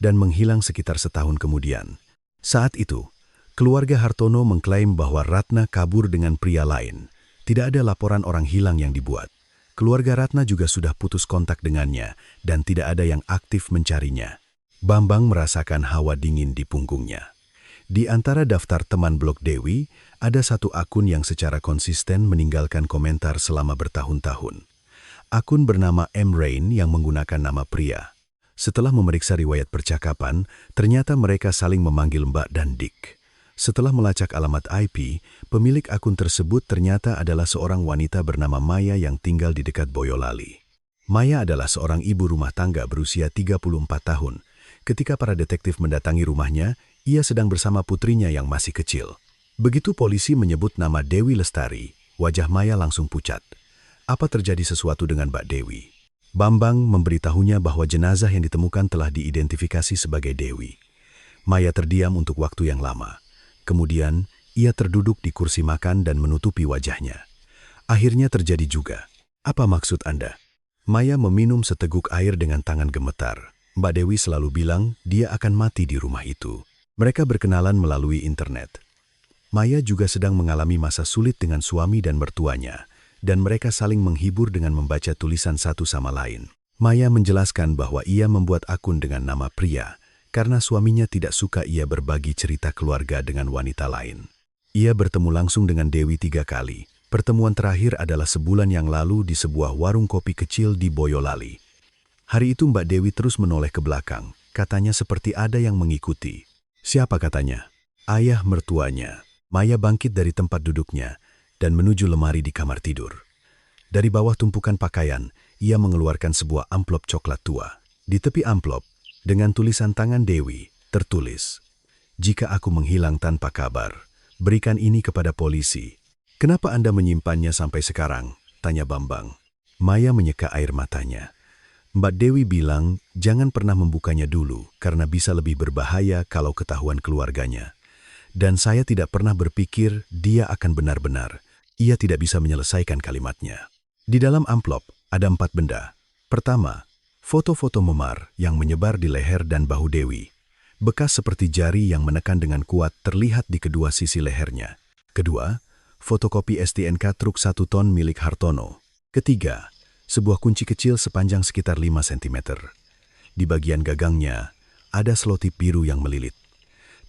dan menghilang sekitar setahun kemudian. Saat itu, keluarga Hartono mengklaim bahwa Ratna kabur dengan pria lain. Tidak ada laporan orang hilang yang dibuat. Keluarga Ratna juga sudah putus kontak dengannya dan tidak ada yang aktif mencarinya. Bambang merasakan hawa dingin di punggungnya. Di antara daftar teman blog Dewi, ada satu akun yang secara konsisten meninggalkan komentar selama bertahun-tahun. Akun bernama M. Rain yang menggunakan nama pria. Setelah memeriksa riwayat percakapan, ternyata mereka saling memanggil Mbak dan Dik. Setelah melacak alamat IP, pemilik akun tersebut ternyata adalah seorang wanita bernama Maya yang tinggal di dekat Boyolali. Maya adalah seorang ibu rumah tangga berusia 34 tahun. Ketika para detektif mendatangi rumahnya, ia sedang bersama putrinya yang masih kecil. Begitu polisi menyebut nama Dewi Lestari, wajah Maya langsung pucat. Apa terjadi sesuatu dengan Mbak Dewi? Bambang memberitahunya bahwa jenazah yang ditemukan telah diidentifikasi sebagai Dewi. Maya terdiam untuk waktu yang lama. Kemudian, ia terduduk di kursi makan dan menutupi wajahnya. Akhirnya terjadi juga. Apa maksud Anda? Maya meminum seteguk air dengan tangan gemetar. Mbak Dewi selalu bilang dia akan mati di rumah itu. Mereka berkenalan melalui internet. Maya juga sedang mengalami masa sulit dengan suami dan mertuanya, dan mereka saling menghibur dengan membaca tulisan satu sama lain. Maya menjelaskan bahwa ia membuat akun dengan nama pria, karena suaminya tidak suka ia berbagi cerita keluarga dengan wanita lain. Ia bertemu langsung dengan Dewi 3 kali. Pertemuan terakhir adalah sebulan yang lalu di sebuah warung kopi kecil di Boyolali. Hari itu Mbak Dewi terus menoleh ke belakang, katanya seperti ada yang mengikuti. Siapa katanya? Ayah mertuanya. Maya bangkit dari tempat duduknya dan menuju lemari di kamar tidur. Dari bawah tumpukan pakaian, ia mengeluarkan sebuah amplop coklat tua. Di tepi amplop, dengan tulisan tangan Dewi, tertulis, "Jika aku menghilang tanpa kabar, berikan ini kepada polisi." "Kenapa Anda menyimpannya sampai sekarang?" tanya Bambang. Maya menyeka air matanya. Mbak Dewi bilang, jangan pernah membukanya dulu karena bisa lebih berbahaya kalau ketahuan keluarganya. Dan saya tidak pernah berpikir dia akan benar-benar. Ia tidak bisa menyelesaikan kalimatnya. Di dalam amplop ada 4 benda. Pertama, foto-foto memar yang menyebar di leher dan bahu Dewi. Bekas seperti jari yang menekan dengan kuat terlihat di kedua sisi lehernya. Kedua, fotokopi STNK truk 1 ton milik Hartono. Ketiga, sebuah kunci kecil sepanjang sekitar 5 cm. Di bagian gagangnya, ada selotip biru yang melilit.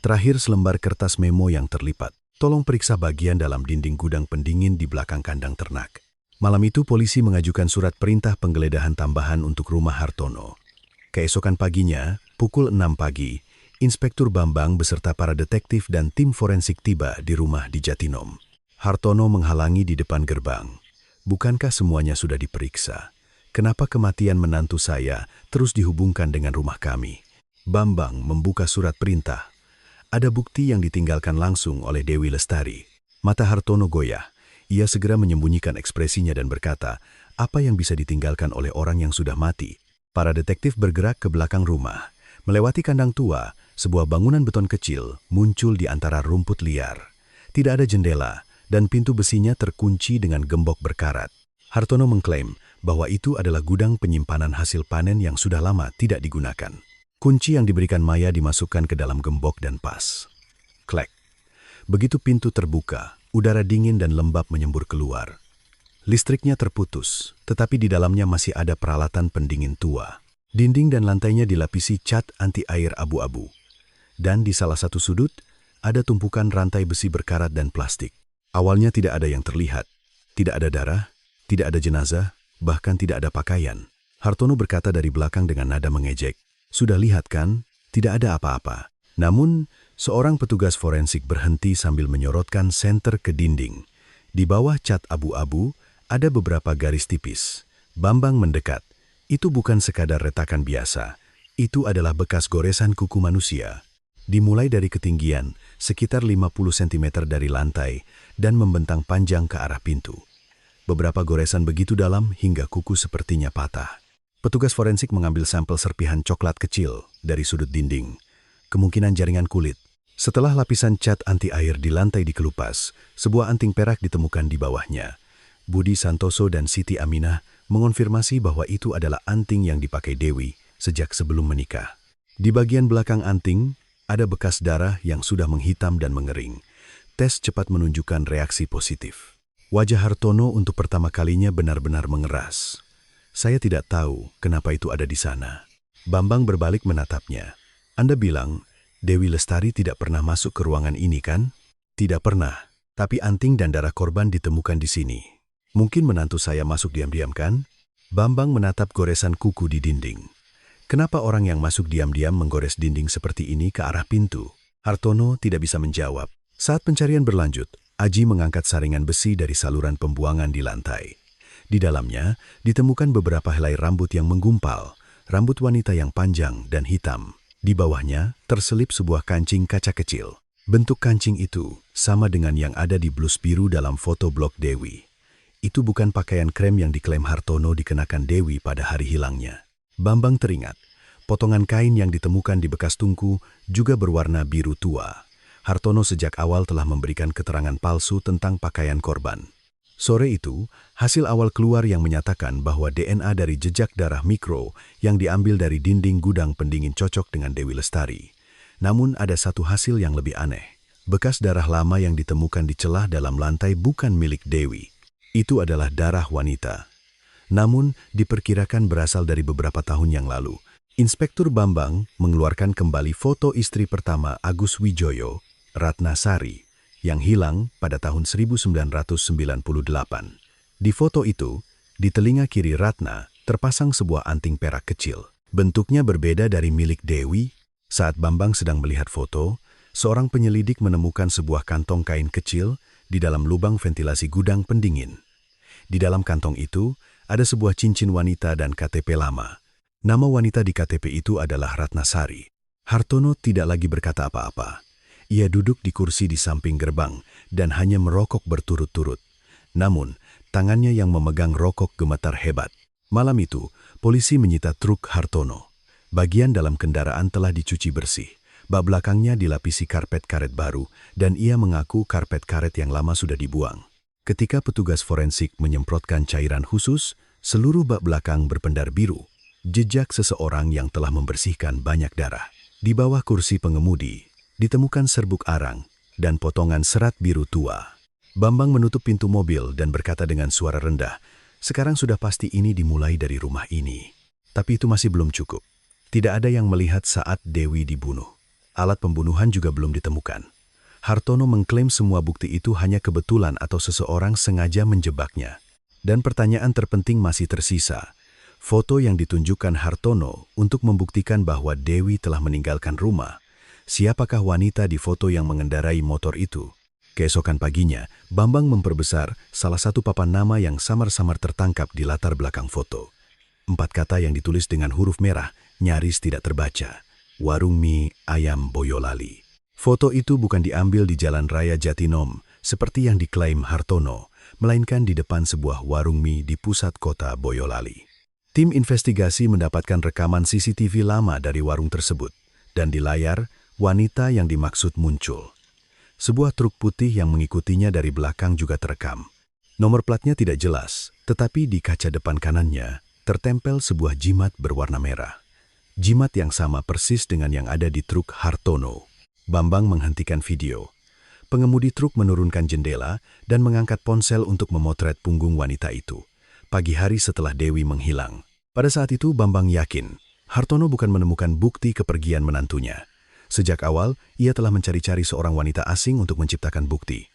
Terakhir selembar kertas memo yang terlipat. Tolong periksa bagian dalam dinding gudang pendingin di belakang kandang ternak. Malam itu polisi mengajukan surat perintah penggeledahan tambahan untuk rumah Hartono. Keesokan paginya, pukul 6 pagi, Inspektur Bambang beserta para detektif dan tim forensik tiba di rumah di Jatinom. Hartono menghalangi di depan gerbang. Bukankah semuanya sudah diperiksa? Kenapa kematian menantu saya terus dihubungkan dengan rumah kami? Bambang membuka surat perintah. Ada bukti yang ditinggalkan langsung oleh Dewi Lestari. Mata Hartono goyah. Ia segera menyembunyikan ekspresinya dan berkata, apa yang bisa ditinggalkan oleh orang yang sudah mati? Para detektif bergerak ke belakang rumah. Melewati kandang tua, sebuah bangunan beton kecil muncul di antara rumput liar. Tidak ada jendela, dan pintu besinya terkunci dengan gembok berkarat. Hartono mengklaim bahwa itu adalah gudang penyimpanan hasil panen yang sudah lama tidak digunakan. Kunci yang diberikan Maya dimasukkan ke dalam gembok dan pas. Klek. Begitu pintu terbuka, udara dingin dan lembab menyembur keluar. Listriknya terputus, tetapi di dalamnya masih ada peralatan pendingin tua. Dinding dan lantainya dilapisi cat anti-air abu-abu. Dan di salah satu sudut, ada tumpukan rantai besi berkarat dan plastik. Awalnya tidak ada yang terlihat. Tidak ada darah, tidak ada jenazah, bahkan tidak ada pakaian. Hartono berkata dari belakang dengan nada mengejek. Sudah lihat kan? Tidak ada apa-apa. Namun, seorang petugas forensik berhenti sambil menyorotkan senter ke dinding. Di bawah cat abu-abu, ada beberapa garis tipis. Bambang mendekat. Itu bukan sekadar retakan biasa. Itu adalah bekas goresan kuku manusia. Dimulai dari ketinggian, sekitar 50 cm dari lantai, dan membentang panjang ke arah pintu. Beberapa goresan begitu dalam hingga kuku sepertinya patah. Petugas forensik mengambil sampel serpihan coklat kecil dari sudut dinding. Kemungkinan jaringan kulit. Setelah lapisan cat anti-air di lantai dikelupas, sebuah anting perak ditemukan di bawahnya. Budi Santoso dan Siti Aminah mengonfirmasi bahwa itu adalah anting yang dipakai Dewi sejak sebelum menikah. Di bagian belakang anting, ada bekas darah yang sudah menghitam dan mengering. Tes cepat menunjukkan reaksi positif. Wajah Hartono untuk pertama kalinya benar-benar mengeras. Saya tidak tahu kenapa itu ada di sana. Bambang berbalik menatapnya. Anda bilang, Dewi Lestari tidak pernah masuk ke ruangan ini kan? Tidak pernah, tapi anting dan darah korban ditemukan di sini. Mungkin menantu saya masuk diam-diam kan? Bambang menatap goresan kuku di dinding. Kenapa orang yang masuk diam-diam menggores dinding seperti ini ke arah pintu? Hartono tidak bisa menjawab. Saat pencarian berlanjut, Aji mengangkat saringan besi dari saluran pembuangan di lantai. Di dalamnya, ditemukan beberapa helai rambut yang menggumpal, rambut wanita yang panjang dan hitam. Di bawahnya, terselip sebuah kancing kaca kecil. Bentuk kancing itu sama dengan yang ada di blus biru dalam foto blog Dewi. Itu bukan pakaian krem yang diklaim Hartono dikenakan Dewi pada hari hilangnya. Bambang teringat, potongan kain yang ditemukan di bekas tungku juga berwarna biru tua. Hartono sejak awal telah memberikan keterangan palsu tentang pakaian korban. Sore itu, hasil awal keluar yang menyatakan bahwa DNA dari jejak darah mikro yang diambil dari dinding gudang pendingin cocok dengan Dewi Lestari. Namun ada satu hasil yang lebih aneh. Bekas darah lama yang ditemukan di celah dalam lantai bukan milik Dewi. Itu adalah darah wanita. Namun, diperkirakan berasal dari beberapa tahun yang lalu. Inspektur Bambang mengeluarkan kembali foto istri pertama Agus Wijoyo, Ratna Sari, yang hilang pada tahun 1998. Di foto itu, di telinga kiri Ratna terpasang sebuah anting perak kecil. Bentuknya berbeda dari milik Dewi. Saat Bambang sedang melihat foto, seorang penyelidik menemukan sebuah kantong kain kecil di dalam lubang ventilasi gudang pendingin. Di dalam kantong itu, ada sebuah cincin wanita dan KTP lama. Nama wanita di KTP itu adalah Ratna Sari. Hartono tidak lagi berkata apa-apa. Ia duduk di kursi di samping gerbang dan hanya merokok berturut-turut. Namun, tangannya yang memegang rokok gemetar hebat. Malam itu, polisi menyita truk Hartono. Bagian dalam kendaraan telah dicuci bersih. Bak belakangnya dilapisi karpet karet baru dan ia mengaku karpet karet yang lama sudah dibuang. Ketika petugas forensik menyemprotkan cairan khusus, seluruh bak belakang berpendar biru. Jejak seseorang yang telah membersihkan banyak darah. Di bawah kursi pengemudi, ditemukan serbuk arang dan potongan serat biru tua. Bambang menutup pintu mobil dan berkata dengan suara rendah, "Sekarang sudah pasti ini dimulai dari rumah ini." Tapi itu masih belum cukup. Tidak ada yang melihat saat Dewi dibunuh. Alat pembunuhan juga belum ditemukan. Hartono mengklaim semua bukti itu hanya kebetulan atau seseorang sengaja menjebaknya. Dan pertanyaan terpenting masih tersisa. Foto yang ditunjukkan Hartono untuk membuktikan bahwa Dewi telah meninggalkan rumah. Siapakah wanita di foto yang mengendarai motor itu? Keesokan paginya, Bambang memperbesar salah satu papan nama yang samar-samar tertangkap di latar belakang foto. 4 kata yang ditulis dengan huruf merah nyaris tidak terbaca. Warung mie ayam Boyolali. Foto itu bukan diambil di Jalan Raya Jatinom, seperti yang diklaim Hartono, melainkan di depan sebuah warung mie di pusat kota Boyolali. Tim investigasi mendapatkan rekaman CCTV lama dari warung tersebut, dan di layar, wanita yang dimaksud muncul. Sebuah truk putih yang mengikutinya dari belakang juga terekam. Nomor platnya tidak jelas, tetapi di kaca depan kanannya tertempel sebuah jimat berwarna merah. Jimat yang sama persis dengan yang ada di truk Hartono. Bambang menghentikan video. Pengemudi truk menurunkan jendela dan mengangkat ponsel untuk memotret punggung wanita itu. Pagi hari setelah Dewi menghilang. Pada saat itu Bambang yakin, Hartono bukan menemukan bukti kepergian menantunya. Sejak awal, ia telah mencari-cari seorang wanita asing untuk menciptakan bukti.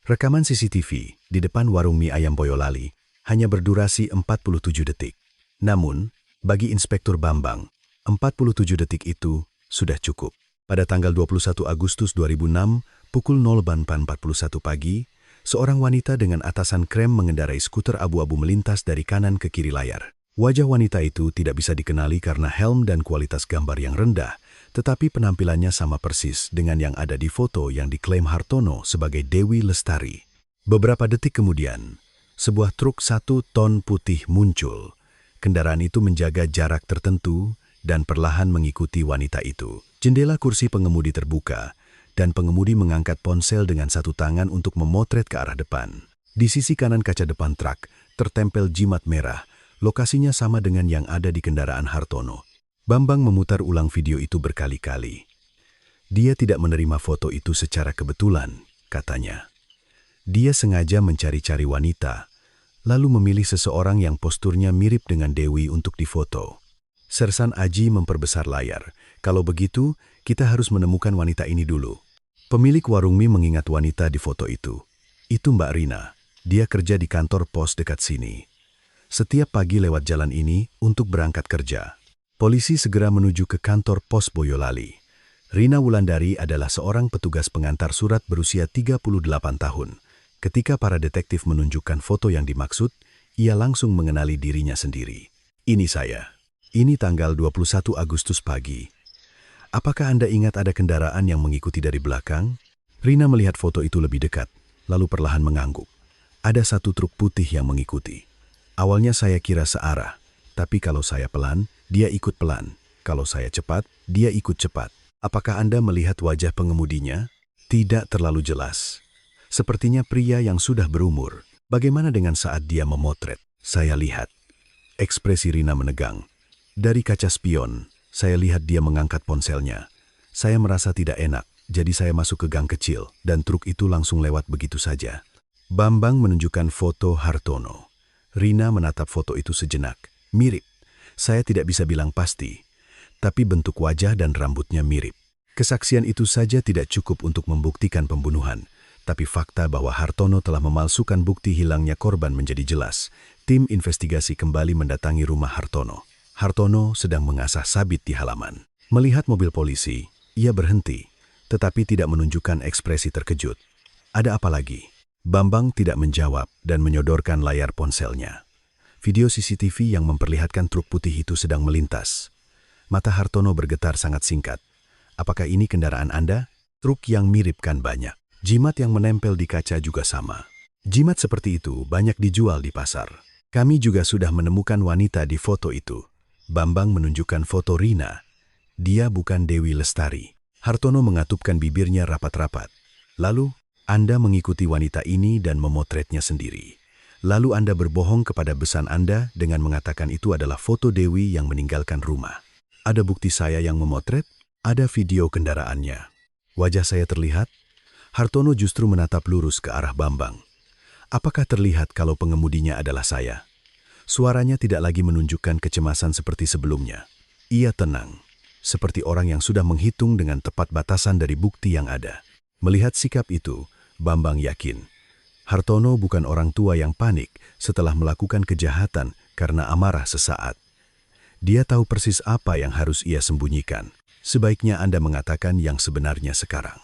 Rekaman CCTV di depan warung mie ayam Boyolali hanya berdurasi 47 detik. Namun, bagi Inspektur Bambang, 47 detik itu sudah cukup. Pada tanggal 21 Agustus 2006, pukul 08.41 pagi, seorang wanita dengan atasan krem mengendarai skuter abu-abu melintas dari kanan ke kiri layar. Wajah wanita itu tidak bisa dikenali karena helm dan kualitas gambar yang rendah, tetapi penampilannya sama persis dengan yang ada di foto yang diklaim Hartono sebagai Dewi Lestari. Beberapa detik kemudian, sebuah truk 1 ton putih muncul. Kendaraan itu menjaga jarak tertentu dan perlahan mengikuti wanita itu. Jendela kursi pengemudi terbuka, dan pengemudi mengangkat ponsel dengan satu tangan untuk memotret ke arah depan. Di sisi kanan kaca depan truk, tertempel jimat merah. Lokasinya sama dengan yang ada di kendaraan Hartono. Bambang memutar ulang video itu berkali-kali. Dia tidak menerima foto itu secara kebetulan, katanya. Dia sengaja mencari-cari wanita, lalu memilih seseorang yang posturnya mirip dengan Dewi untuk difoto. Sersan Aji memperbesar layar. Kalau begitu, kita harus menemukan wanita ini dulu. Pemilik warung mie mengingat wanita di foto itu. Itu Mbak Rina. Dia kerja di kantor pos dekat sini. Setiap pagi lewat jalan ini untuk berangkat kerja. Polisi segera menuju ke kantor pos Boyolali. Rina Wulandari adalah seorang petugas pengantar surat berusia 38 tahun. Ketika para detektif menunjukkan foto yang dimaksud, ia langsung mengenali dirinya sendiri. Ini saya. Ini tanggal 21 Agustus pagi. Apakah Anda ingat ada kendaraan yang mengikuti dari belakang? Rina melihat foto itu lebih dekat, lalu perlahan mengangguk. Ada satu truk putih yang mengikuti. Awalnya saya kira searah, tapi kalau saya pelan, dia ikut pelan. Kalau saya cepat, dia ikut cepat. Apakah Anda melihat wajah pengemudinya? Tidak terlalu jelas. Sepertinya pria yang sudah berumur. Bagaimana dengan saat dia memotret? Saya lihat. Ekspresi Rina menegang. Dari kaca spion, saya lihat dia mengangkat ponselnya. Saya merasa tidak enak, jadi saya masuk ke gang kecil, dan truk itu langsung lewat begitu saja. Bambang menunjukkan foto Hartono. Rina menatap foto itu sejenak. Mirip. Saya tidak bisa bilang pasti. Tapi bentuk wajah dan rambutnya mirip. Kesaksian itu saja tidak cukup untuk membuktikan pembunuhan. Tapi fakta bahwa Hartono telah memalsukan bukti hilangnya korban menjadi jelas. Tim investigasi kembali mendatangi rumah Hartono. Hartono sedang mengasah sabit di halaman. Melihat mobil polisi, ia berhenti, tetapi tidak menunjukkan ekspresi terkejut. Ada apa lagi? Bambang tidak menjawab dan menyodorkan layar ponselnya. Video CCTV yang memperlihatkan truk putih itu sedang melintas. Mata Hartono bergetar sangat singkat. Apakah ini kendaraan Anda? Truk yang mirip kan banyak. Jimat yang menempel di kaca juga sama. Jimat seperti itu banyak dijual di pasar. Kami juga sudah menemukan wanita di foto itu. Bambang menunjukkan foto Rina. Dia bukan Dewi Lestari. Hartono mengatupkan bibirnya rapat-rapat. Lalu, Anda mengikuti wanita ini dan memotretnya sendiri. Lalu Anda berbohong kepada besan Anda dengan mengatakan itu adalah foto Dewi yang meninggalkan rumah. Ada bukti saya yang memotret, ada video kendaraannya. Wajah saya terlihat? Hartono justru menatap lurus ke arah Bambang. Apakah terlihat kalau pengemudinya adalah saya? Suaranya tidak lagi menunjukkan kecemasan seperti sebelumnya. Ia tenang, seperti orang yang sudah menghitung dengan tepat batasan dari bukti yang ada. Melihat sikap itu, Bambang yakin. Hartono bukan orang tua yang panik setelah melakukan kejahatan karena amarah sesaat. Dia tahu persis apa yang harus ia sembunyikan. Sebaiknya Anda mengatakan yang sebenarnya sekarang.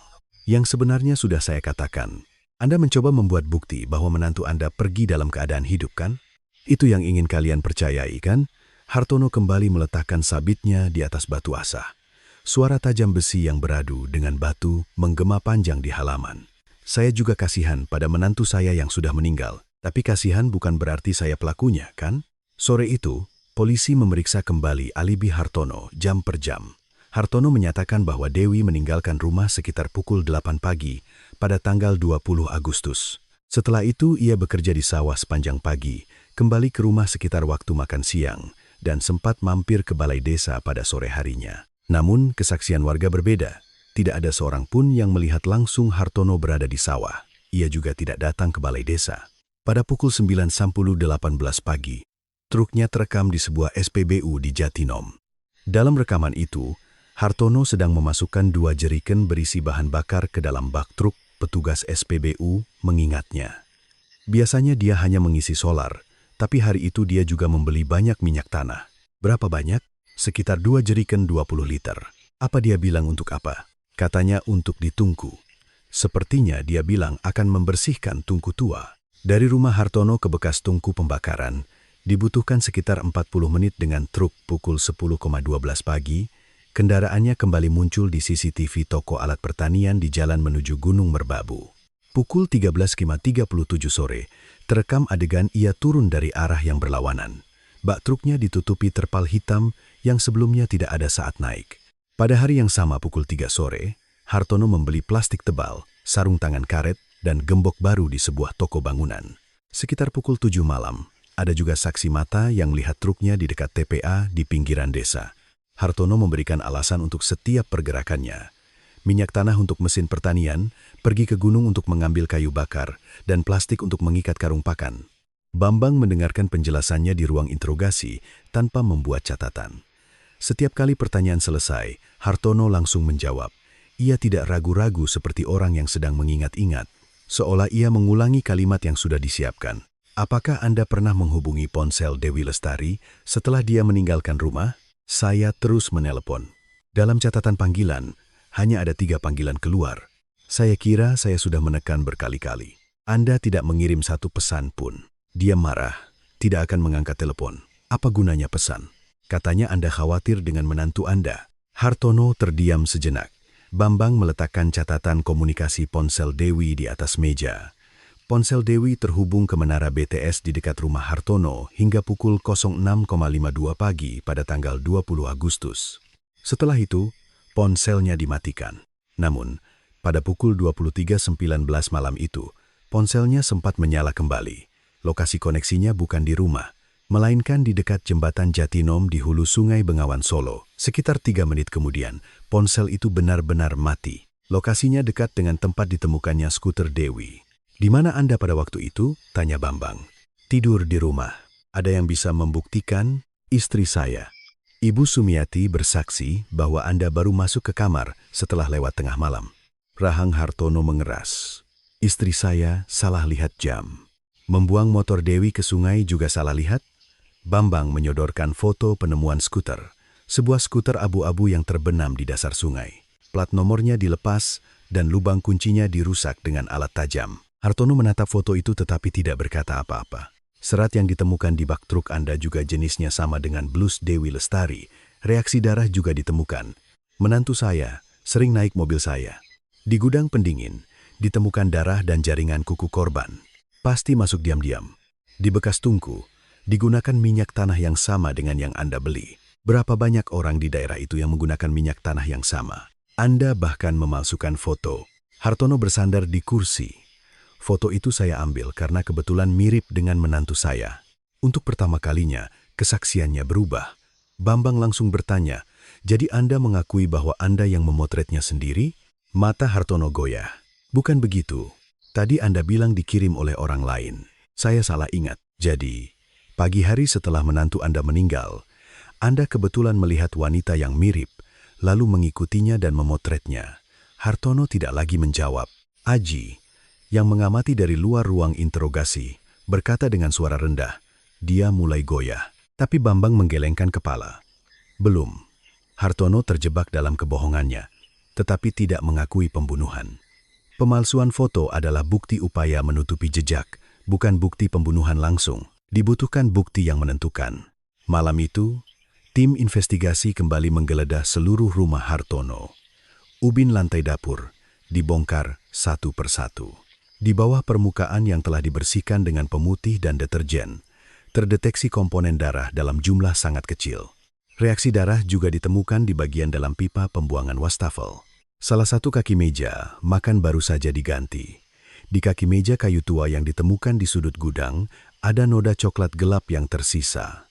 Yang sebenarnya sudah saya katakan. Anda mencoba membuat bukti bahwa menantu Anda pergi dalam keadaan hidup, kan? Itu yang ingin kalian percayai, kan? Hartono kembali meletakkan sabitnya di atas batu asah. Suara tajam besi yang beradu dengan batu menggema panjang di halaman. Saya juga kasihan pada menantu saya yang sudah meninggal. Tapi kasihan bukan berarti saya pelakunya, kan? Sore itu, polisi memeriksa kembali alibi Hartono jam per jam. Hartono menyatakan bahwa Dewi meninggalkan rumah sekitar pukul 8 pagi pada tanggal 20 Agustus. Setelah itu, ia bekerja di sawah sepanjang pagi, kembali ke rumah sekitar waktu makan siang, dan sempat mampir ke balai desa pada sore harinya. Namun, kesaksian warga berbeda. Tidak ada seorang pun yang melihat langsung Hartono berada di sawah. Ia juga tidak datang ke balai desa. Pada pukul 9.18 pagi, truknya terekam di sebuah SPBU di Jatinom. Dalam rekaman itu, Hartono sedang memasukkan 2 jeriken berisi bahan bakar ke dalam bak truk. Petugas SPBU mengingatnya. Biasanya dia hanya mengisi solar, tapi hari itu dia juga membeli banyak minyak tanah. Berapa banyak? Sekitar 2 jeriken 20 liter. Apa dia bilang untuk apa? Katanya untuk ditungku. Sepertinya dia bilang akan membersihkan tungku tua. Dari rumah Hartono ke bekas tungku pembakaran, dibutuhkan sekitar 40 menit dengan truk. Pukul 10.12 pagi, kendaraannya kembali muncul di CCTV toko alat pertanian di jalan menuju Gunung Merbabu. Pukul 13.37 sore, terekam adegan ia turun dari arah yang berlawanan. Bak truknya ditutupi terpal hitam yang sebelumnya tidak ada saat naik. Pada hari yang sama pukul 3 sore, Hartono membeli plastik tebal, sarung tangan karet, dan gembok baru di sebuah toko bangunan. Sekitar pukul 7 malam, ada juga saksi mata yang melihat truknya di dekat TPA di pinggiran desa. Hartono memberikan alasan untuk setiap pergerakannya. Minyak tanah untuk mesin pertanian, pergi ke gunung untuk mengambil kayu bakar, dan plastik untuk mengikat karung pakan. Bambang mendengarkan penjelasannya di ruang interogasi tanpa membuat catatan. Setiap kali pertanyaan selesai, Hartono langsung menjawab. Ia tidak ragu-ragu seperti orang yang sedang mengingat-ingat, seolah ia mengulangi kalimat yang sudah disiapkan. Apakah Anda pernah menghubungi ponsel Dewi Lestari setelah dia meninggalkan rumah? Saya terus menelepon. Dalam catatan panggilan, hanya ada 3 panggilan keluar. Saya kira saya sudah menekan berkali-kali. Anda tidak mengirim satu pesan pun. Dia marah, tidak akan mengangkat telepon. Apa gunanya pesan? Katanya Anda khawatir dengan menantu Anda. Hartono terdiam sejenak. Bambang meletakkan catatan komunikasi ponsel Dewi di atas meja. Ponsel Dewi terhubung ke menara BTS di dekat rumah Hartono hingga pukul 06.52 pagi pada tanggal 20 Agustus. Setelah itu, ponselnya dimatikan. Namun, pada pukul 23.19 malam itu, ponselnya sempat menyala kembali. Lokasi koneksinya bukan di rumah, melainkan di dekat jembatan Jatinom di hulu Sungai Bengawan Solo. Sekitar 3 menit kemudian, ponsel itu benar-benar mati. Lokasinya dekat dengan tempat ditemukannya skuter Dewi. Di mana Anda pada waktu itu? Tanya Bambang. Tidur di rumah. Ada yang bisa membuktikan? Istri saya. Ibu Sumiati bersaksi bahwa Anda baru masuk ke kamar setelah lewat tengah malam. Rahang Hartono mengeras. Istri saya salah lihat jam. Membuang motor Dewi ke sungai juga salah lihat? Bambang menyodorkan foto penemuan skuter. Sebuah skuter abu-abu yang terbenam di dasar sungai. Plat nomornya dilepas dan lubang kuncinya dirusak dengan alat tajam. Hartono menatap foto itu tetapi tidak berkata apa-apa. Serat yang ditemukan di bak truk Anda juga jenisnya sama dengan blus Dewi Lestari. Reaksi darah juga ditemukan. Menantu saya sering naik mobil saya. Di gudang pendingin, ditemukan darah dan jaringan kuku korban. Pasti masuk diam-diam. Di bekas tungku, digunakan minyak tanah yang sama dengan yang Anda beli. Berapa banyak orang di daerah itu yang menggunakan minyak tanah yang sama? Anda bahkan memalsukan foto. Hartono bersandar di kursi. Foto itu saya ambil karena kebetulan mirip dengan menantu saya. Untuk pertama kalinya, kesaksiannya berubah. Bambang langsung bertanya, jadi Anda mengakui bahwa Anda yang memotretnya sendiri? Mata Hartono goyah. Bukan begitu. Tadi Anda bilang dikirim oleh orang lain. Saya salah ingat. Jadi, pagi hari setelah menantu Anda meninggal, Anda kebetulan melihat wanita yang mirip, lalu mengikutinya dan memotretnya. Hartono tidak lagi menjawab. Aji, yang mengamati dari luar ruang interogasi, berkata dengan suara rendah. Dia mulai goyah, tapi Bambang menggelengkan kepala. Belum. Hartono terjebak dalam kebohongannya, tetapi tidak mengakui pembunuhan. Pemalsuan foto adalah bukti upaya menutupi jejak, bukan bukti pembunuhan langsung. Dibutuhkan bukti yang menentukan. Malam itu, tim investigasi kembali menggeledah seluruh rumah Hartono. Ubin lantai dapur dibongkar satu persatu. Di bawah permukaan yang telah dibersihkan dengan pemutih dan deterjen, terdeteksi komponen darah dalam jumlah sangat kecil. Reaksi darah juga ditemukan di bagian dalam pipa pembuangan wastafel. Salah satu kaki meja makan baru saja diganti. Di kaki meja kayu tua yang ditemukan di sudut gudang, ada noda coklat gelap yang tersisa.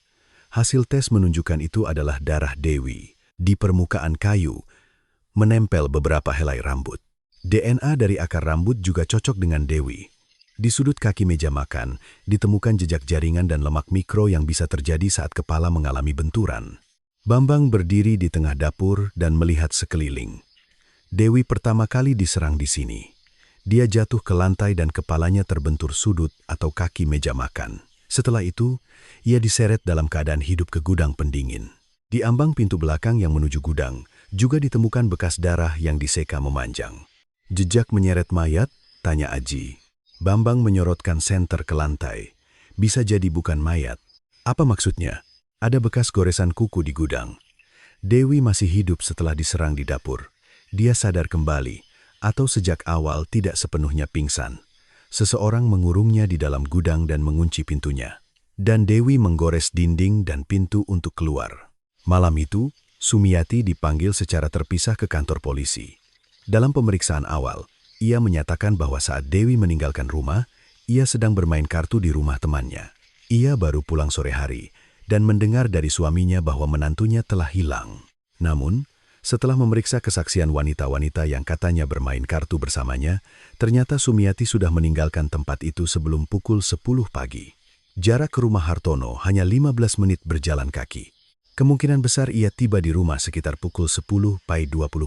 Hasil tes menunjukkan itu adalah darah Dewi. Di permukaan kayu, menempel beberapa helai rambut. DNA dari akar rambut juga cocok dengan Dewi. Di sudut kaki meja makan, ditemukan jejak jaringan dan lemak mikro yang bisa terjadi saat kepala mengalami benturan. Bambang berdiri di tengah dapur dan melihat sekeliling. Dewi pertama kali diserang di sini. Dia jatuh ke lantai dan kepalanya terbentur sudut atau kaki meja makan. Setelah itu, ia diseret dalam keadaan hidup ke gudang pendingin. Di ambang pintu belakang yang menuju gudang, juga ditemukan bekas darah yang diseka memanjang. Jejak menyeret mayat? Tanya Aji. Bambang menyorotkan senter ke lantai. Bisa jadi bukan mayat. Apa maksudnya? Ada bekas goresan kuku di gudang. Dewi masih hidup setelah diserang di dapur. Dia sadar kembali, atau sejak awal tidak sepenuhnya pingsan. Seseorang mengurungnya di dalam gudang dan mengunci pintunya. Dan Dewi menggores dinding dan pintu untuk keluar. Malam itu, Sumiati dipanggil secara terpisah ke kantor polisi. Dalam pemeriksaan awal, ia menyatakan bahwa saat Dewi meninggalkan rumah, ia sedang bermain kartu di rumah temannya. Ia baru pulang sore hari dan mendengar dari suaminya bahwa menantunya telah hilang. Namun, setelah memeriksa kesaksian wanita-wanita yang katanya bermain kartu bersamanya, ternyata Sumiati sudah meninggalkan tempat itu sebelum pukul 10 pagi. Jarak ke rumah Hartono hanya 15 menit berjalan kaki. Kemungkinan besar ia tiba di rumah sekitar pukul 10.20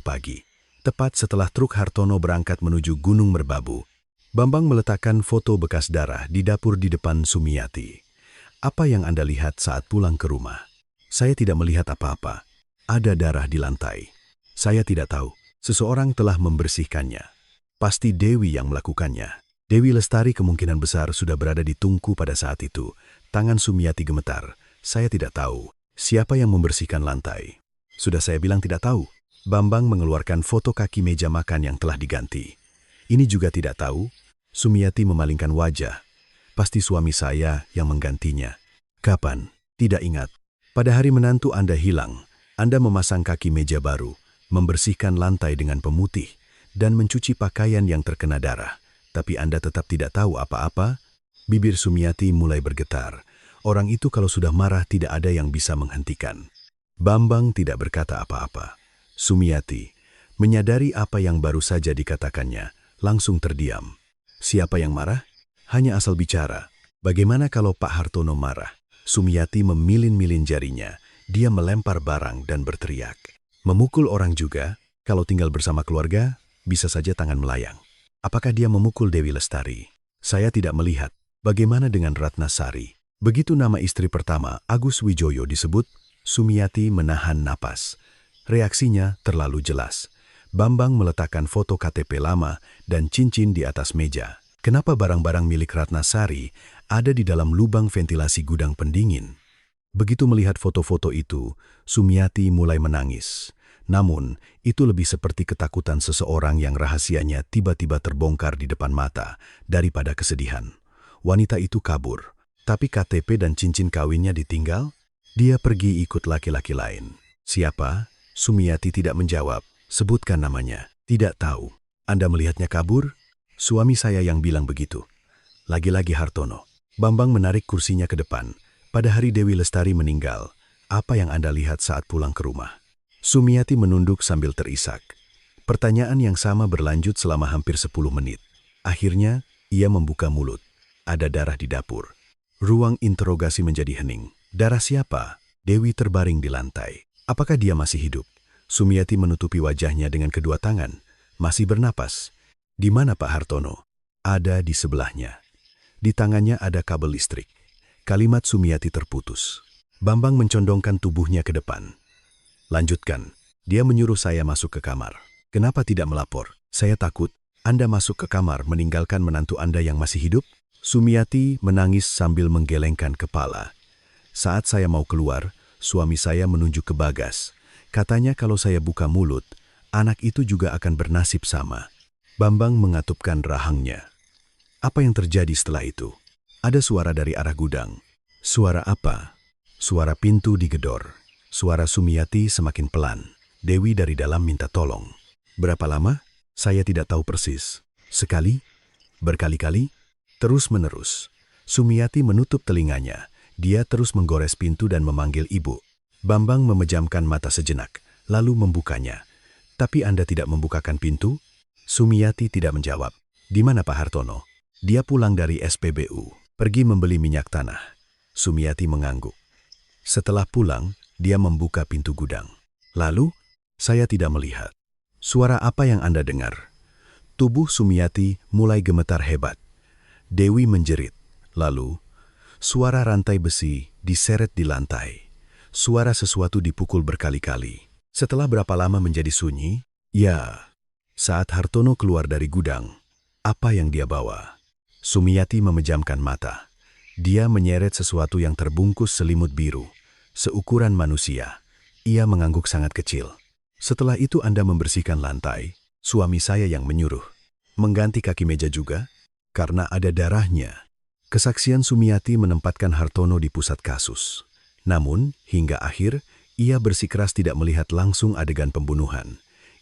pagi. Tepat setelah truk Hartono berangkat menuju Gunung Merbabu, Bambang meletakkan foto bekas darah di dapur di depan Sumiati. Apa yang Anda lihat saat pulang ke rumah? Saya tidak melihat apa-apa. Ada darah di lantai. Saya tidak tahu. Seseorang telah membersihkannya. Pasti Dewi yang melakukannya. Dewi Lestari kemungkinan besar sudah berada di tungku pada saat itu. Tangan Sumiati gemetar. Saya tidak tahu. Siapa yang membersihkan lantai? Sudah saya bilang tidak tahu. Bambang mengeluarkan foto kaki meja makan yang telah diganti. Ini juga tidak tahu. Sumiati memalingkan wajah. Pasti suami saya yang menggantinya. Kapan? Tidak ingat. Pada hari menantu Anda hilang, Anda memasang kaki meja baru, membersihkan lantai dengan pemutih, dan mencuci pakaian yang terkena darah. Tapi Anda tetap tidak tahu apa-apa? Bibir Sumiati mulai bergetar. Orang itu kalau sudah marah tidak ada yang bisa menghentikan. Bambang tidak berkata apa-apa. Sumiati, menyadari apa yang baru saja dikatakannya, langsung terdiam. Siapa yang marah? Hanya asal bicara. Bagaimana kalau Pak Hartono marah? Sumiati memilin-milin jarinya. Dia melempar barang dan berteriak. Memukul orang juga, kalau tinggal bersama keluarga, bisa saja tangan melayang. Apakah dia memukul Dewi Lestari? Saya tidak melihat. Bagaimana dengan Ratna Sari? Begitu nama istri pertama, Agus Wijoyo disebut, Sumiati menahan napas. Reaksinya terlalu jelas. Bambang meletakkan foto KTP lama dan cincin di atas meja. Kenapa barang-barang milik Ratna Sari ada di dalam lubang ventilasi gudang pendingin? Begitu melihat foto-foto itu, Sumiati mulai menangis. Namun, itu lebih seperti ketakutan seseorang yang rahasianya tiba-tiba terbongkar di depan mata daripada kesedihan. Wanita itu kabur, tapi KTP dan cincin kawinnya ditinggal. Dia pergi ikut laki-laki lain. Siapa? Sumiati tidak menjawab. Sebutkan namanya. Tidak tahu. Anda melihatnya kabur? Suami saya yang bilang begitu. Lagi-lagi Hartono. Bambang menarik kursinya ke depan. Pada hari Dewi Lestari meninggal, apa yang Anda lihat saat pulang ke rumah? Sumiati menunduk sambil terisak. Pertanyaan yang sama berlanjut selama hampir 10 menit. Akhirnya, ia membuka mulut. Ada darah di dapur. Ruang interogasi menjadi hening. Darah siapa? Dewi terbaring di lantai. Apakah dia masih hidup? Sumiati menutupi wajahnya dengan kedua tangan. Masih bernapas. Di mana Pak Hartono? Ada di sebelahnya. Di tangannya ada kabel listrik. Kalimat Sumiati terputus. Bambang mencondongkan tubuhnya ke depan. Lanjutkan. Dia menyuruh saya masuk ke kamar. Kenapa tidak melapor? Saya takut Anda masuk ke kamar meninggalkan menantu Anda yang masih hidup? Sumiati menangis sambil menggelengkan kepala. Saat saya mau keluar, suami saya menunjuk ke Bagas. Katanya kalau saya buka mulut, anak itu juga akan bernasib sama. Bambang mengatupkan rahangnya. Apa yang terjadi setelah itu? Ada suara dari arah gudang. Suara apa? Suara pintu digedor. Suara Sumiati semakin pelan. Dewi dari dalam minta tolong. Berapa lama? Saya tidak tahu persis. Sekali? Berkali-kali? Terus-menerus. Sumiati menutup telinganya. Dia terus menggores pintu dan memanggil ibu. Bambang memejamkan mata sejenak, lalu membukanya. Tapi Anda tidak membukakan pintu? Sumiati tidak menjawab. Di mana Pak Hartono? Dia pulang dari SPBU, pergi membeli minyak tanah. Sumiati mengangguk. Setelah pulang, dia membuka pintu gudang. Lalu, saya tidak melihat. Suara apa yang Anda dengar? Tubuh Sumiati mulai gemetar hebat. Dewi menjerit. Lalu, suara rantai besi diseret di lantai. Suara sesuatu dipukul berkali-kali. Setelah berapa lama menjadi sunyi? Ya, saat Hartono keluar dari gudang. Apa yang dia bawa? Sumiati memejamkan mata. Dia menyeret sesuatu yang terbungkus selimut biru. Seukuran manusia. Ia mengangguk sangat kecil. Setelah itu Anda membersihkan lantai. Suami saya yang menyuruh. Mengganti kaki meja juga? Karena ada darahnya. Kesaksian Sumiati menempatkan Hartono di pusat kasus. Namun, hingga akhir, ia bersikeras tidak melihat langsung adegan pembunuhan.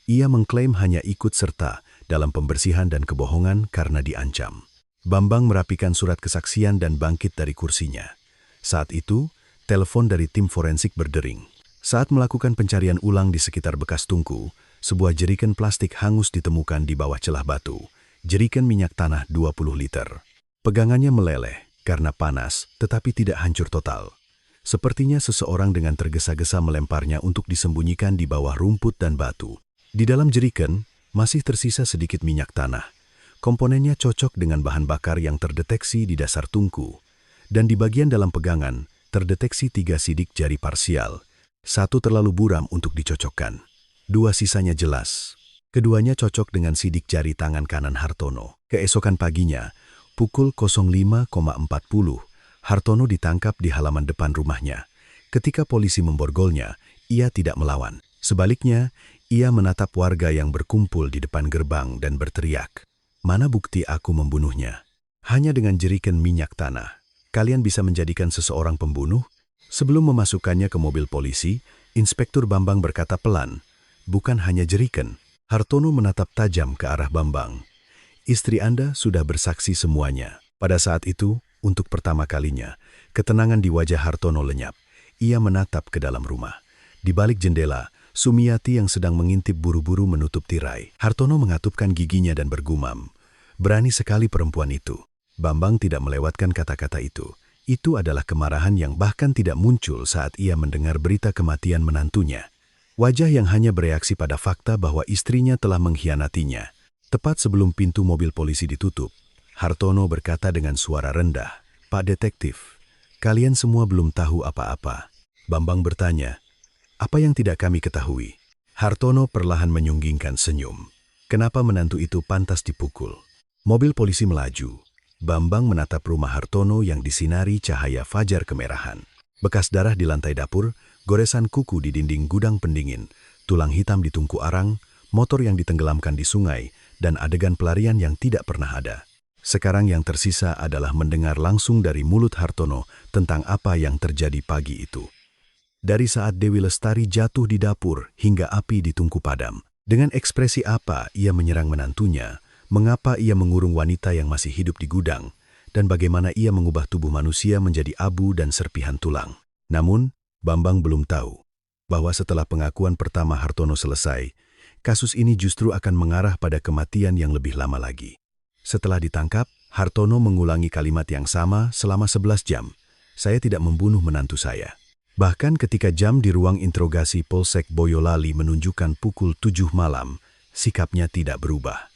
Ia mengklaim hanya ikut serta dalam pembersihan dan kebohongan karena diancam. Bambang merapikan surat kesaksian dan bangkit dari kursinya. Saat itu, telepon dari tim forensik berdering. Saat melakukan pencarian ulang di sekitar bekas tungku, sebuah jeriken plastik hangus ditemukan di bawah celah batu. Jeriken minyak tanah 20 liter. Pegangannya meleleh karena panas, tetapi tidak hancur total. Sepertinya seseorang dengan tergesa-gesa melemparnya untuk disembunyikan di bawah rumput dan batu. Di dalam jeriken, masih tersisa sedikit minyak tanah. Komponennya cocok dengan bahan bakar yang terdeteksi di dasar tungku. Dan di bagian dalam pegangan, terdeteksi 3 sidik jari parsial. 1 terlalu buram untuk dicocokkan. 2 sisanya jelas. Keduanya cocok dengan sidik jari tangan kanan Hartono. Keesokan paginya, pukul 05.40, Hartono ditangkap di halaman depan rumahnya. Ketika polisi memborgolnya, ia tidak melawan. Sebaliknya, ia menatap warga yang berkumpul di depan gerbang dan berteriak, "Mana bukti aku membunuhnya? Hanya dengan jeriken minyak tanah. Kalian bisa menjadikan seseorang pembunuh?" Sebelum memasukkannya ke mobil polisi, Inspektur Bambang berkata pelan, "Bukan hanya jeriken." Hartono menatap tajam ke arah Bambang. "Istri Anda sudah bersaksi semuanya." Pada saat itu, untuk pertama kalinya, ketenangan di wajah Hartono lenyap. Ia menatap ke dalam rumah. Di balik jendela, Sumiati yang sedang mengintip buru-buru menutup tirai. Hartono mengatupkan giginya dan bergumam, "Berani sekali perempuan itu." Bambang tidak melewatkan kata-kata itu. Itu adalah kemarahan yang bahkan tidak muncul saat ia mendengar berita kematian menantunya. Wajah yang hanya bereaksi pada fakta bahwa istrinya telah mengkhianatinya. Tepat sebelum pintu mobil polisi ditutup, Hartono berkata dengan suara rendah, "Pak Detektif, kalian semua belum tahu apa-apa." Bambang bertanya, "Apa yang tidak kami ketahui?" Hartono perlahan menyunggingkan senyum. Kenapa menantu itu pantas dipukul? Mobil polisi melaju. Bambang menatap rumah Hartono yang disinari cahaya fajar kemerahan. Bekas darah di lantai dapur, goresan kuku di dinding gudang pendingin, tulang hitam di tungku arang, motor yang ditenggelamkan di sungai, dan adegan pelarian yang tidak pernah ada. Sekarang yang tersisa adalah mendengar langsung dari mulut Hartono tentang apa yang terjadi pagi itu. Dari saat Dewi Lestari jatuh di dapur hingga api di tungku padam. Dengan ekspresi apa ia menyerang menantunya, mengapa ia mengurung wanita yang masih hidup di gudang, dan bagaimana ia mengubah tubuh manusia menjadi abu dan serpihan tulang. Namun, Bambang belum tahu bahwa setelah pengakuan pertama Hartono selesai, kasus ini justru akan mengarah pada kematian yang lebih lama lagi. Setelah ditangkap, Hartono mengulangi kalimat yang sama selama 11 jam. "Saya tidak membunuh menantu saya." Bahkan ketika jam di ruang interogasi Polsek Boyolali menunjukkan pukul 7 malam, sikapnya tidak berubah.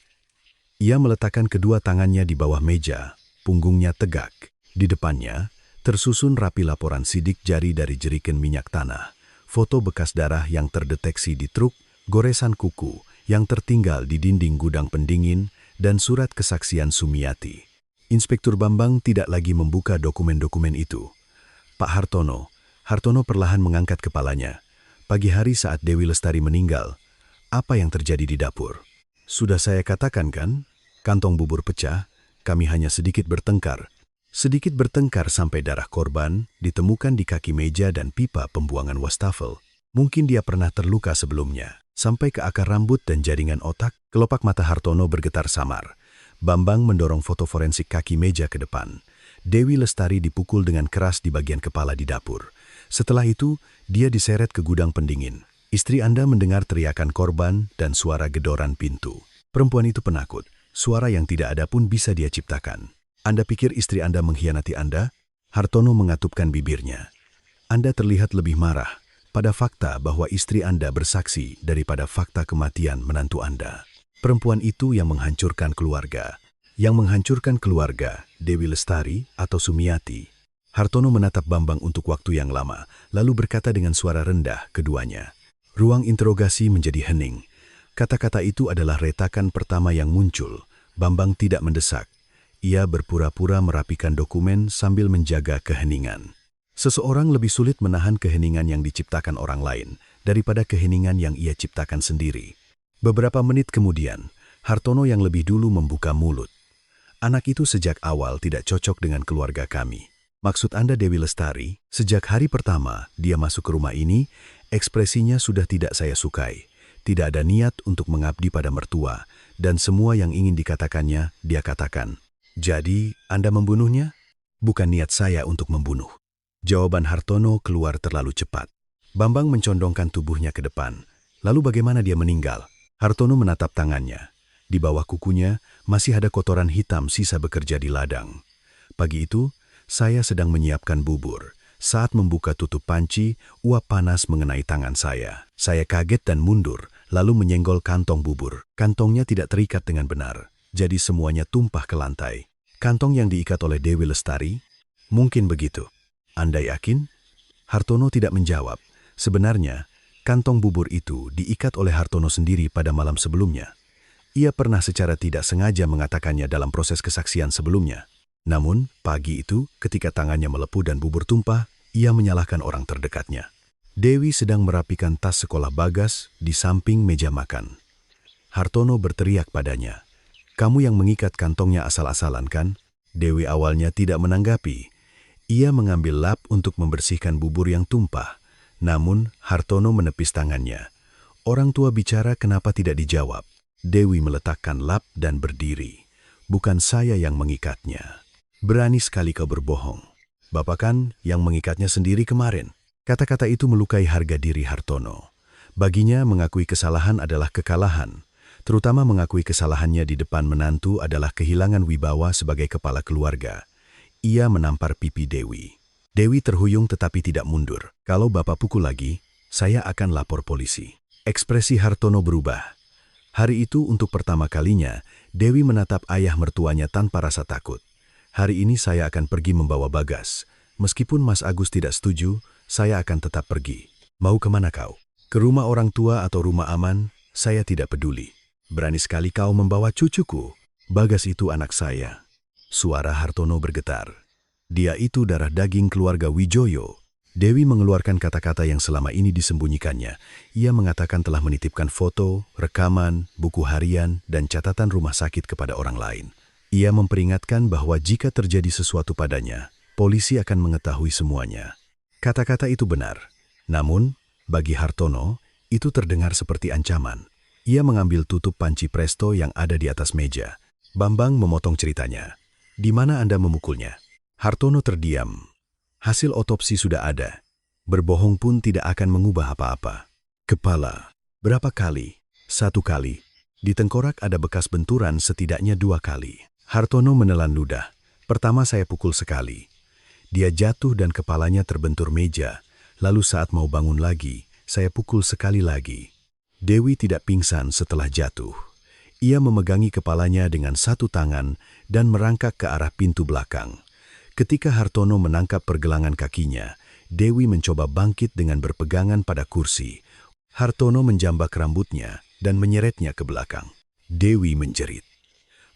Ia meletakkan kedua tangannya di bawah meja, punggungnya tegak. Di depannya, tersusun rapi laporan sidik jari dari jeriken minyak tanah, foto bekas darah yang terdeteksi di truk, goresan kuku yang tertinggal di dinding gudang pendingin, dan surat kesaksian Sumiati. Inspektur Bambang tidak lagi membuka dokumen-dokumen itu. "Pak Hartono." Hartono perlahan mengangkat kepalanya. "Pagi hari saat Dewi Lestari meninggal, apa yang terjadi di dapur?" "Sudah saya katakan kan, kantong bubur pecah, kami hanya sedikit bertengkar. Sedikit bertengkar sampai darah korban ditemukan di kaki meja dan pipa pembuangan wastafel. Mungkin dia pernah terluka sebelumnya. Sampai ke akar rambut dan jaringan otak." Kelopak mata Hartono bergetar samar. Bambang mendorong foto forensik kaki meja ke depan. Dewi Lestari dipukul dengan keras di bagian kepala di dapur. Setelah itu, dia diseret ke gudang pendingin. Istri Anda mendengar teriakan korban dan suara gedoran pintu. Perempuan itu penakut. Suara yang tidak ada pun bisa dia ciptakan. "Anda pikir istri Anda mengkhianati Anda?" Hartono mengatupkan bibirnya. "Anda terlihat lebih marah pada fakta bahwa istri Anda bersaksi daripada fakta kematian menantu Anda. Perempuan itu yang menghancurkan keluarga. Yang menghancurkan keluarga, Dewi Lestari atau Sumiati." Hartono menatap Bambang untuk waktu yang lama, lalu berkata dengan suara rendah keduanya. Ruang interogasi menjadi hening. Kata-kata itu adalah retakan pertama yang muncul. Bambang tidak mendesak. Ia berpura-pura merapikan dokumen sambil menjaga keheningan. Seseorang lebih sulit menahan keheningan yang diciptakan orang lain daripada keheningan yang ia ciptakan sendiri. Beberapa menit kemudian, Hartono yang lebih dulu membuka mulut. "Anak itu sejak awal tidak cocok dengan keluarga kami." "Maksud Anda Dewi Lestari?" "Sejak hari pertama dia masuk ke rumah ini, ekspresinya sudah tidak saya sukai. Tidak ada niat untuk mengabdi pada mertua, dan semua yang ingin dikatakannya, dia katakan. Jadi, Anda membunuhnya? Bukan niat saya untuk membunuh. Jawaban Hartono keluar terlalu cepat. Bambang mencondongkan tubuhnya ke depan. Lalu bagaimana dia meninggal? Hartono menatap tangannya. Di bawah kukunya masih ada kotoran hitam sisa bekerja di ladang. Pagi itu, saya sedang menyiapkan bubur. Saat membuka tutup panci, uap panas mengenai tangan saya. Saya kaget dan mundur, lalu menyenggol kantong bubur. Kantongnya tidak terikat dengan benar, jadi semuanya tumpah ke lantai. Kantong yang diikat oleh Dewi Lestari? Mungkin begitu. Anda yakin? Hartono tidak menjawab. Sebenarnya, kantong bubur itu diikat oleh Hartono sendiri pada malam sebelumnya. Ia pernah secara tidak sengaja mengatakannya dalam proses kesaksian sebelumnya. Namun, pagi itu, ketika tangannya melepuh dan bubur tumpah, ia menyalahkan orang terdekatnya. Dewi sedang merapikan tas sekolah Bagas di samping meja makan. Hartono berteriak padanya, "Kamu yang mengikat kantongnya asal-asalan kan?" Dewi awalnya tidak menanggapi. Ia mengambil lap untuk membersihkan bubur yang tumpah. Namun, Hartono menepis tangannya. Orang tua bicara kenapa tidak dijawab. Dewi meletakkan lap dan berdiri. "Bukan saya yang mengikatnya." "Berani sekali kau berbohong. Bapak kan yang mengikatnya sendiri kemarin." Kata-kata itu melukai harga diri Hartono. Baginya mengakui kesalahan adalah kekalahan. Terutama mengakui kesalahannya di depan menantu adalah kehilangan wibawa sebagai kepala keluarga. Ia menampar pipi Dewi. Dewi terhuyung tetapi tidak mundur. "Kalau Bapak pukul lagi, saya akan lapor polisi." Ekspresi Hartono berubah. Hari itu untuk pertama kalinya, Dewi menatap ayah mertuanya tanpa rasa takut. "Hari ini saya akan pergi membawa Bagas. Meskipun Mas Agus tidak setuju, saya akan tetap pergi." "Mau kemana kau? Ke rumah orang tua atau rumah aman? Saya tidak peduli. Berani sekali kau membawa cucuku. Bagas itu anak saya." Suara Hartono bergetar. Dia itu darah daging keluarga Wijoyo. Dewi mengeluarkan kata-kata yang selama ini disembunyikannya. Ia mengatakan telah menitipkan foto, rekaman, buku harian, dan catatan rumah sakit kepada orang lain. Ia memperingatkan bahwa jika terjadi sesuatu padanya, polisi akan mengetahui semuanya. Kata-kata itu benar. Namun, bagi Hartono, itu terdengar seperti ancaman. Ia mengambil tutup panci presto yang ada di atas meja. Bambang memotong ceritanya. "Di mana Anda memukulnya?" Hartono terdiam. Hasil otopsi sudah ada. Berbohong pun tidak akan mengubah apa-apa. "Kepala. Berapa kali?" "1 kali. Di tengkorak ada bekas benturan setidaknya 2 kali. Hartono menelan ludah. "Pertama saya pukul sekali. Dia jatuh dan kepalanya terbentur meja. Lalu saat mau bangun lagi, saya pukul sekali lagi." Dewi tidak pingsan setelah jatuh. Ia memegangi kepalanya dengan satu tangan dan merangkak ke arah pintu belakang. Ketika Hartono menangkap pergelangan kakinya, Dewi mencoba bangkit dengan berpegangan pada kursi. Hartono menjambak rambutnya dan menyeretnya ke belakang. Dewi menjerit.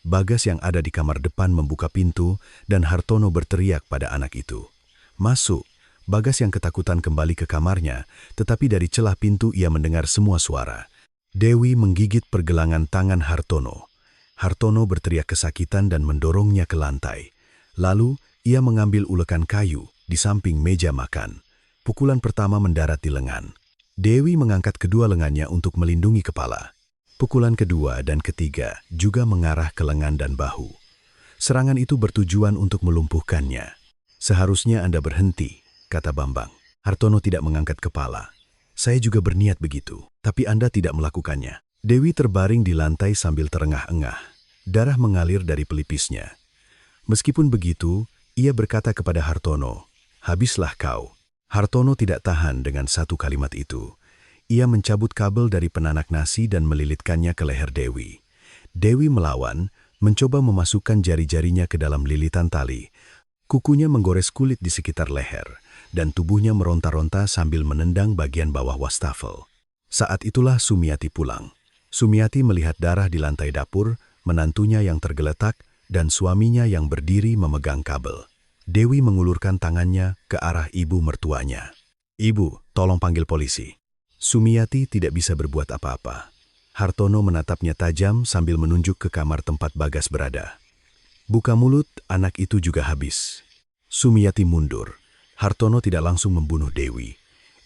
Bagas yang ada di kamar depan membuka pintu dan Hartono berteriak pada anak itu, "Masuk!" Bagas yang ketakutan kembali ke kamarnya, tetapi dari celah pintu ia mendengar semua suara. Dewi menggigit pergelangan tangan Hartono. Hartono berteriak kesakitan dan mendorongnya ke lantai. Lalu, ia mengambil ulekan kayu di samping meja makan. Pukulan pertama mendarat di lengan. Dewi mengangkat kedua lengannya untuk melindungi kepala. Pukulan kedua dan ketiga juga mengarah ke lengan dan bahu. Serangan itu bertujuan untuk melumpuhkannya. "Seharusnya Anda berhenti," kata Bambang. Hartono tidak mengangkat kepala. "Saya juga berniat begitu, tapi Anda tidak melakukannya." Dewi terbaring di lantai sambil terengah-engah. Darah mengalir dari pelipisnya. Meskipun begitu, ia berkata kepada Hartono, "Habislah kau." Hartono tidak tahan dengan satu kalimat itu. Ia mencabut kabel dari penanak nasi dan melilitkannya ke leher Dewi. Dewi melawan, mencoba memasukkan jari-jarinya ke dalam lilitan tali. Kukunya menggores kulit di sekitar leher, dan tubuhnya meronta-ronta sambil menendang bagian bawah wastafel. Saat itulah Sumiati pulang. Sumiati melihat darah di lantai dapur, menantunya yang tergeletak, dan suaminya yang berdiri memegang kabel. Dewi mengulurkan tangannya ke arah ibu mertuanya. "Ibu, tolong panggil polisi." Sumiati tidak bisa berbuat apa-apa. Hartono menatapnya tajam sambil menunjuk ke kamar tempat Bagas berada. Buka mulut, anak itu juga habis. Sumiati mundur. Hartono tidak langsung membunuh Dewi.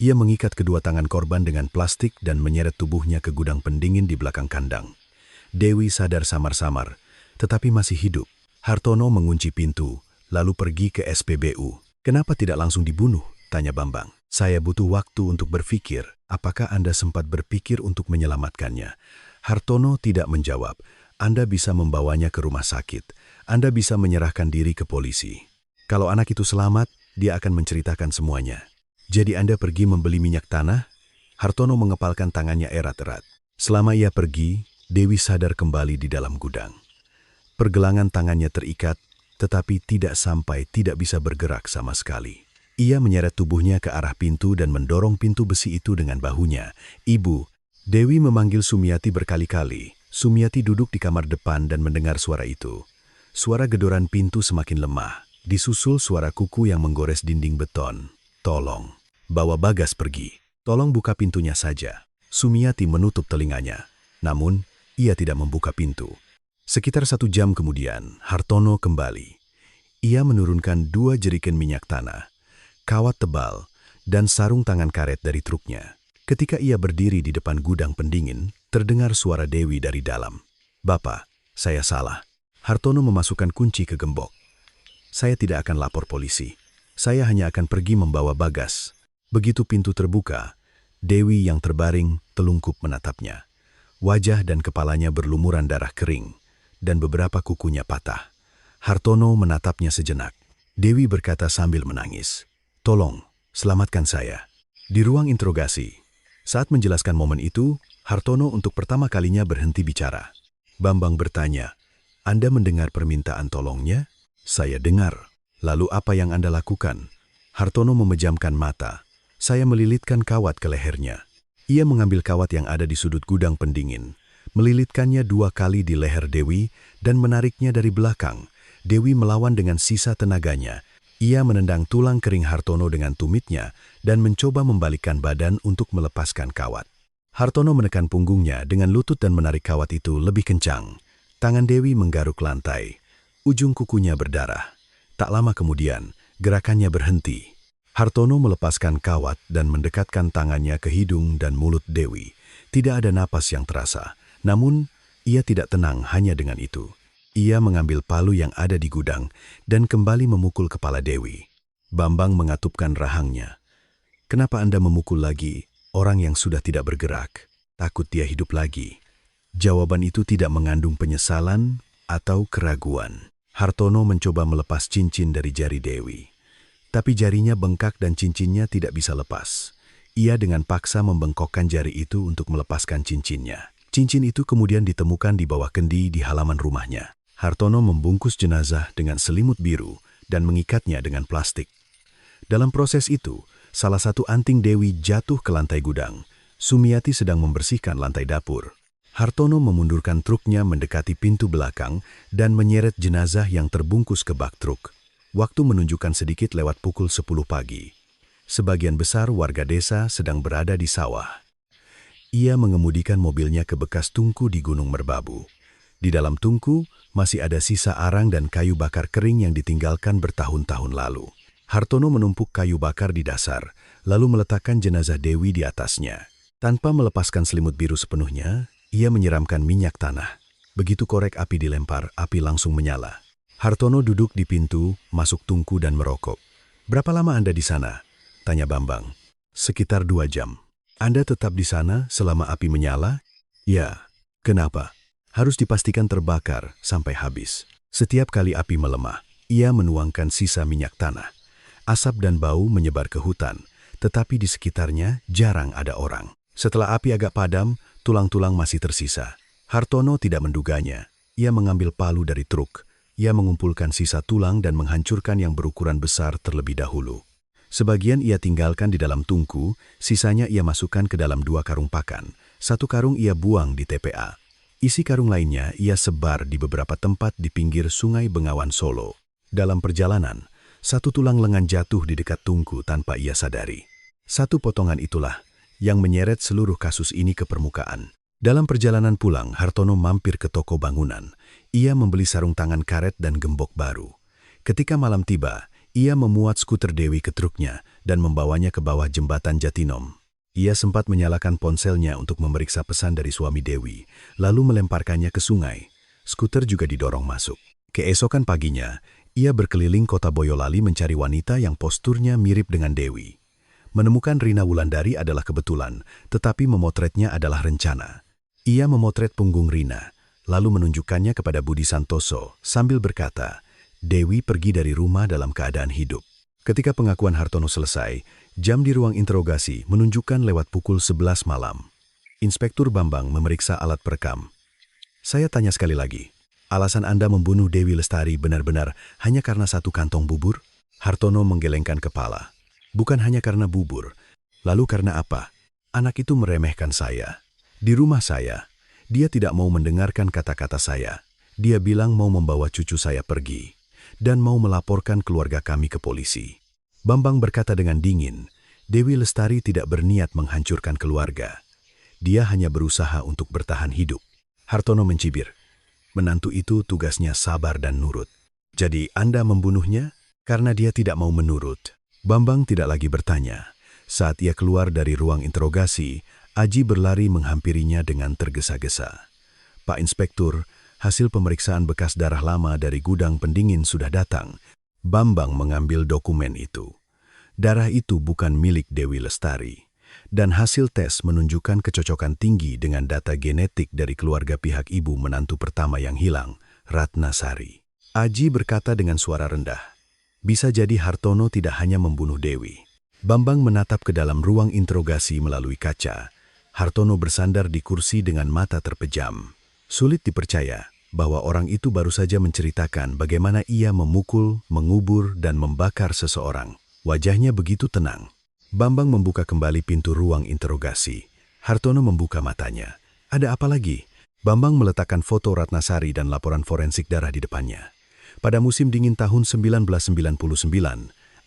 Ia mengikat kedua tangan korban dengan plastik dan menyeret tubuhnya ke gudang pendingin di belakang kandang. Dewi sadar samar-samar, tetapi masih hidup. Hartono mengunci pintu, lalu pergi ke SPBU. "Kenapa tidak langsung dibunuh?" tanya Bambang. "Saya butuh waktu untuk berpikir. Apakah Anda sempat berpikir untuk menyelamatkannya?" Hartono tidak menjawab. "Anda bisa membawanya ke rumah sakit. Anda bisa menyerahkan diri ke polisi. Kalau anak itu selamat, dia akan menceritakan semuanya." "Jadi Anda pergi membeli minyak tanah?" Hartono mengepalkan tangannya erat-erat. Selama ia pergi, Dewi sadar kembali di dalam gudang. Pergelangan tangannya terikat, tetapi tidak bisa bergerak sama sekali. Ia menyeret tubuhnya ke arah pintu dan mendorong pintu besi itu dengan bahunya. "Ibu." Dewi memanggil Sumiati berkali-kali. Sumiati duduk di kamar depan dan mendengar suara itu. Suara gedoran pintu semakin lemah, disusul suara kuku yang menggores dinding beton. "Tolong, bawa Bagas pergi. Tolong buka pintunya saja." Sumiati menutup telinganya. Namun, ia tidak membuka pintu. Sekitar 1 jam kemudian, Hartono kembali. Ia menurunkan 2 jerigen minyak tanah, kawat tebal, dan sarung tangan karet dari truknya. Ketika ia berdiri di depan gudang pendingin, terdengar suara Dewi dari dalam. "Bapak, saya salah." Hartono memasukkan kunci ke gembok. "Saya tidak akan lapor polisi. Saya hanya akan pergi membawa Bagas." Begitu pintu terbuka, Dewi yang terbaring telungkup menatapnya. Wajah dan kepalanya berlumuran darah kering, dan beberapa kukunya patah. Hartono menatapnya sejenak. Dewi berkata sambil menangis, "Tolong, selamatkan saya." Di ruang interogasi, saat menjelaskan momen itu, Hartono untuk pertama kalinya berhenti bicara. Bambang bertanya, "Anda mendengar permintaan tolongnya?" "Saya dengar." "Lalu apa yang Anda lakukan?" Hartono memejamkan mata. "Saya melilitkan kawat ke lehernya." Ia mengambil kawat yang ada di sudut gudang pendingin, melilitkannya 2 kali di leher Dewi, dan menariknya dari belakang. Dewi melawan dengan sisa tenaganya. Ia menendang tulang kering Hartono dengan tumitnya dan mencoba membalikkan badan untuk melepaskan kawat. Hartono menekan punggungnya dengan lutut dan menarik kawat itu lebih kencang. Tangan Dewi menggaruk lantai. Ujung kukunya berdarah. Tak lama kemudian, gerakannya berhenti. Hartono melepaskan kawat dan mendekatkan tangannya ke hidung dan mulut Dewi. Tidak ada napas yang terasa. Namun, ia tidak tenang hanya dengan itu. Ia mengambil palu yang ada di gudang dan kembali memukul kepala Dewi. Bambang mengatupkan rahangnya. "Kenapa Anda memukul lagi orang yang sudah tidak bergerak? Takut dia hidup lagi?" Jawaban itu tidak mengandung penyesalan atau keraguan. Hartono mencoba melepas cincin dari jari Dewi. Tapi jarinya bengkak dan cincinnya tidak bisa lepas. Ia dengan paksa membengkokkan jari itu untuk melepaskan cincinnya. Cincin itu kemudian ditemukan di bawah kendi di halaman rumahnya. Hartono membungkus jenazah dengan selimut biru dan mengikatnya dengan plastik. Dalam proses itu, salah satu anting Dewi jatuh ke lantai gudang. Sumiati sedang membersihkan lantai dapur. Hartono memundurkan truknya mendekati pintu belakang dan menyeret jenazah yang terbungkus ke bak truk. Waktu menunjukkan sedikit lewat pukul 10 pagi. Sebagian besar warga desa sedang berada di sawah. Ia mengemudikan mobilnya ke bekas tungku di Gunung Merbabu. Di dalam tungku masih ada sisa arang dan kayu bakar kering yang ditinggalkan bertahun-tahun lalu. Hartono menumpuk kayu bakar di dasar, lalu meletakkan jenazah Dewi di atasnya. Tanpa melepaskan selimut biru sepenuhnya, ia menyiramkan minyak tanah. Begitu korek api dilempar, api langsung menyala. Hartono duduk di pintu, masuk tungku dan merokok. "Berapa lama Anda di sana?" tanya Bambang. "Sekitar 2 jam. Anda tetap di sana selama api menyala?" "Ya." "Kenapa?" "Harus dipastikan terbakar sampai habis." Setiap kali api melemah, ia menuangkan sisa minyak tanah. Asap dan bau menyebar ke hutan, tetapi di sekitarnya jarang ada orang. Setelah api agak padam, tulang-tulang masih tersisa. Hartono tidak menduganya. Ia mengambil palu dari truk. Ia mengumpulkan sisa tulang dan menghancurkan yang berukuran besar terlebih dahulu. Sebagian ia tinggalkan di dalam tungku, sisanya ia masukkan ke dalam 2 karung pakan. 1 karung ia buang di TPA. Isi karung lainnya ia sebar di beberapa tempat di pinggir Sungai Bengawan Solo. Dalam perjalanan, 1 tulang lengan jatuh di dekat tungku tanpa ia sadari. 1 potongan itulah yang menyeret seluruh kasus ini ke permukaan. Dalam perjalanan pulang, Hartono mampir ke toko bangunan. Ia membeli sarung tangan karet dan gembok baru. Ketika malam tiba, ia memuat skuter Dewi ke truknya dan membawanya ke bawah jembatan Jatinom. Ia sempat menyalakan ponselnya untuk memeriksa pesan dari suami Dewi, lalu melemparkannya ke sungai. Skuter juga didorong masuk. Keesokan paginya, ia berkeliling kota Boyolali mencari wanita yang posturnya mirip dengan Dewi. Menemukan Rina Wulandari adalah kebetulan, tetapi memotretnya adalah rencana. Ia memotret punggung Rina, lalu menunjukkannya kepada Budi Santoso sambil berkata, Dewi pergi dari rumah dalam keadaan hidup. Ketika pengakuan Hartono selesai, jam di ruang interogasi menunjukkan lewat pukul 11 malam. Inspektur Bambang memeriksa alat perekam. Saya tanya sekali lagi, alasan Anda membunuh Dewi Lestari benar-benar hanya karena satu kantong bubur? Hartono menggelengkan kepala. Bukan hanya karena bubur. Lalu karena apa? Anak itu meremehkan saya. Di rumah saya, dia tidak mau mendengarkan kata-kata saya. Dia bilang mau membawa cucu saya pergi dan mau melaporkan keluarga kami ke polisi. Bambang berkata dengan dingin, Dewi Lestari tidak berniat menghancurkan keluarga. Dia hanya berusaha untuk bertahan hidup. Hartono mencibir, menantu itu tugasnya sabar dan nurut. Jadi Anda membunuhnya karena dia tidak mau menurut. Bambang tidak lagi bertanya. Saat ia keluar dari ruang interogasi, Aji berlari menghampirinya dengan tergesa-gesa. Pak Inspektur, hasil pemeriksaan bekas darah lama dari gudang pendingin sudah datang. Bambang mengambil dokumen itu. Darah itu bukan milik Dewi Lestari. Dan hasil tes menunjukkan kecocokan tinggi dengan data genetik dari keluarga pihak ibu menantu pertama yang hilang, Ratna Sari. Aji berkata dengan suara rendah, bisa jadi Hartono tidak hanya membunuh Dewi. Bambang menatap ke dalam ruang interogasi melalui kaca. Hartono bersandar di kursi dengan mata terpejam. Sulit dipercaya bahwa orang itu baru saja menceritakan bagaimana ia memukul, mengubur, dan membakar seseorang. Wajahnya begitu tenang. Bambang membuka kembali pintu ruang interogasi. Hartono membuka matanya. Ada apa lagi? Bambang meletakkan foto Ratna Sari dan laporan forensik darah di depannya. Pada musim dingin tahun 1999,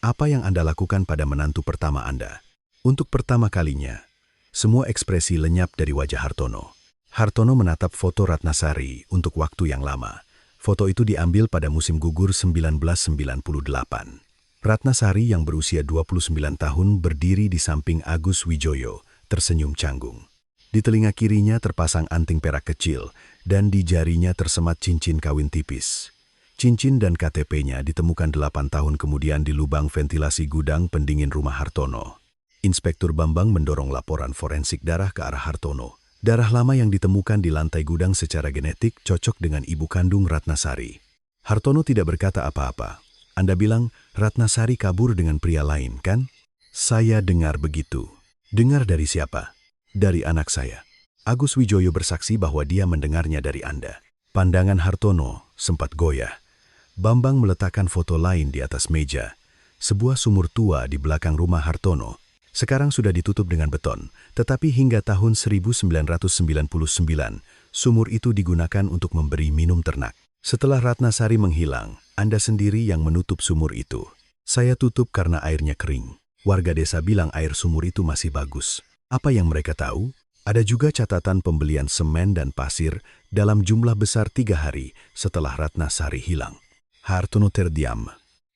apa yang Anda lakukan pada menantu pertama Anda? Untuk pertama kalinya, semua ekspresi lenyap dari wajah Hartono. Hartono menatap foto Ratna Sari untuk waktu yang lama. Foto itu diambil pada musim gugur 1998. Ratna Sari yang berusia 29 tahun berdiri di samping Agus Wijoyo, tersenyum canggung. Di telinga kirinya terpasang anting perak kecil dan di jarinya tersemat cincin kawin tipis. Cincin dan KTP-nya ditemukan 8 tahun kemudian di lubang ventilasi gudang pendingin rumah Hartono. Inspektur Bambang mendorong laporan forensik darah ke arah Hartono. Darah lama yang ditemukan di lantai gudang secara genetik cocok dengan ibu kandung Ratna Sari. Hartono tidak berkata apa-apa. Anda bilang Ratna Sari kabur dengan pria lain, kan? Saya dengar begitu. Dengar dari siapa? Dari anak saya. Agus Wijoyo bersaksi bahwa dia mendengarnya dari Anda. Pandangan Hartono sempat goyah. Bambang meletakkan foto lain di atas meja. Sebuah sumur tua di belakang rumah Hartono. Sekarang sudah ditutup dengan beton, tetapi hingga tahun 1999, sumur itu digunakan untuk memberi minum ternak. Setelah Ratna Sari menghilang, Anda sendiri yang menutup sumur itu. Saya tutup karena airnya kering. Warga desa bilang air sumur itu masih bagus. Apa yang mereka tahu? Ada juga catatan pembelian semen dan pasir dalam jumlah besar 3 hari setelah Ratna Sari hilang. Hartono terdiam.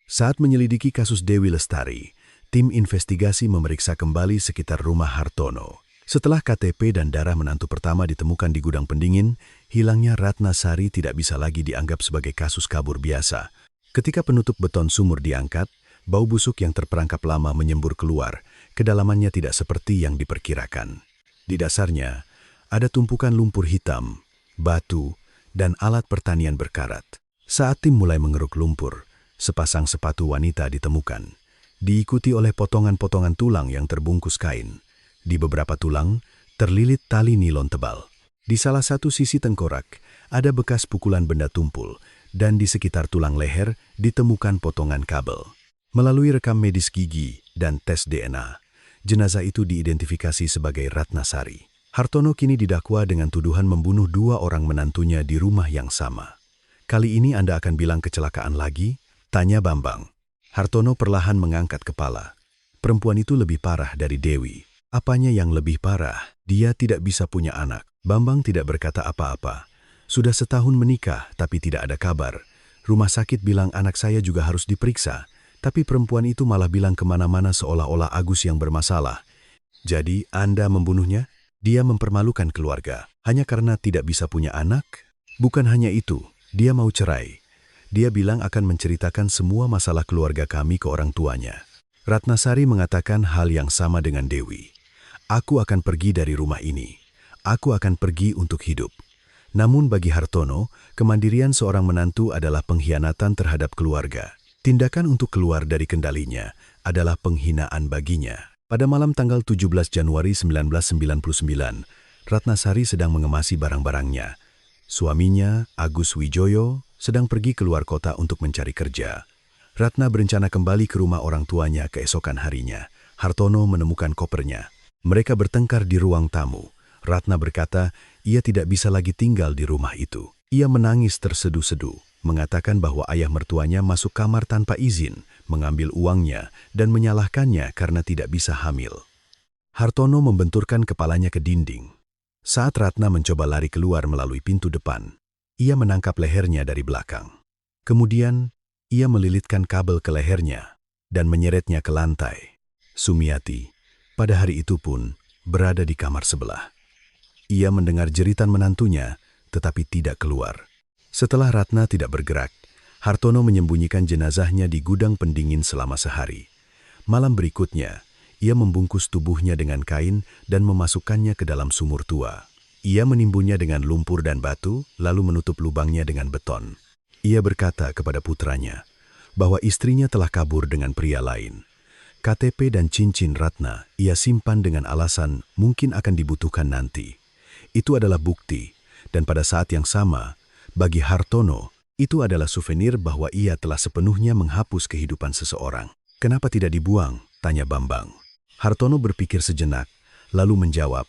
Saat menyelidiki kasus Dewi Lestari, tim investigasi memeriksa kembali sekitar rumah Hartono. Setelah KTP dan darah menantu pertama ditemukan di gudang pendingin, hilangnya Ratna Sari tidak bisa lagi dianggap sebagai kasus kabur biasa. Ketika penutup beton sumur diangkat, bau busuk yang terperangkap lama menyembur keluar. Kedalamannya tidak seperti yang diperkirakan. Di dasarnya, ada tumpukan lumpur hitam, batu, dan alat pertanian berkarat. Saat tim mulai mengeruk lumpur, sepasang sepatu wanita ditemukan. Diikuti oleh potongan-potongan tulang yang terbungkus kain. Di beberapa tulang, terlilit tali nilon tebal. Di salah satu sisi tengkorak, ada bekas pukulan benda tumpul, dan di sekitar tulang leher ditemukan potongan kabel. Melalui rekam medis gigi dan tes DNA, jenazah itu diidentifikasi sebagai Ratna Sari. Hartono kini didakwa dengan tuduhan membunuh 2 orang menantunya di rumah yang sama. Kali ini Anda akan bilang kecelakaan lagi? Tanya Bambang. Hartono perlahan mengangkat kepala. Perempuan itu lebih parah dari Dewi. Apanya yang lebih parah? Dia tidak bisa punya anak. Bambang tidak berkata apa-apa. Sudah setahun menikah, tapi tidak ada kabar. Rumah sakit bilang anak saya juga harus diperiksa. Tapi perempuan itu malah bilang kemana-mana seolah-olah Agus yang bermasalah. Jadi Anda membunuhnya? Dia mempermalukan keluarga hanya karena tidak bisa punya anak? Bukan hanya itu, dia mau cerai. Dia bilang akan menceritakan semua masalah keluarga kami ke orang tuanya. Ratnasari mengatakan hal yang sama dengan Dewi. Aku akan pergi dari rumah ini. Aku akan pergi untuk hidup. Namun bagi Hartono, kemandirian seorang menantu adalah pengkhianatan terhadap keluarga. Tindakan untuk keluar dari kendalinya adalah penghinaan baginya. Pada malam tanggal 17 Januari 1999, Ratnasari sedang mengemasi barang-barangnya. Suaminya, Agus Wijoyo, sedang pergi keluar kota untuk mencari kerja. Ratna berencana kembali ke rumah orang tuanya keesokan harinya. Hartono menemukan kopernya. Mereka bertengkar di ruang tamu. Ratna berkata, ia tidak bisa lagi tinggal di rumah itu. Ia menangis terseduh-seduh, mengatakan bahwa ayah mertuanya masuk kamar tanpa izin, mengambil uangnya, dan menyalahkannya karena tidak bisa hamil. Hartono membenturkan kepalanya ke dinding. Saat Ratna mencoba lari keluar melalui pintu depan, ia menangkap lehernya dari belakang. Kemudian, ia melilitkan kabel ke lehernya dan menyeretnya ke lantai. Sumiati, pada hari itu pun, berada di kamar sebelah. Ia mendengar jeritan menantunya, tetapi tidak keluar. Setelah Ratna tidak bergerak, Hartono menyembunyikan jenazahnya di gudang pendingin selama sehari. Malam berikutnya, ia membungkus tubuhnya dengan kain dan memasukkannya ke dalam sumur tua. Ia menimbunnya dengan lumpur dan batu, lalu menutup lubangnya dengan beton. Ia berkata kepada putranya bahwa istrinya telah kabur dengan pria lain. KTP dan cincin Ratna ia simpan dengan alasan mungkin akan dibutuhkan nanti. Itu adalah bukti, dan pada saat yang sama, bagi Hartono, itu adalah souvenir bahwa ia telah sepenuhnya menghapus kehidupan seseorang. Kenapa tidak dibuang? Tanya Bambang. Hartono berpikir sejenak, lalu menjawab,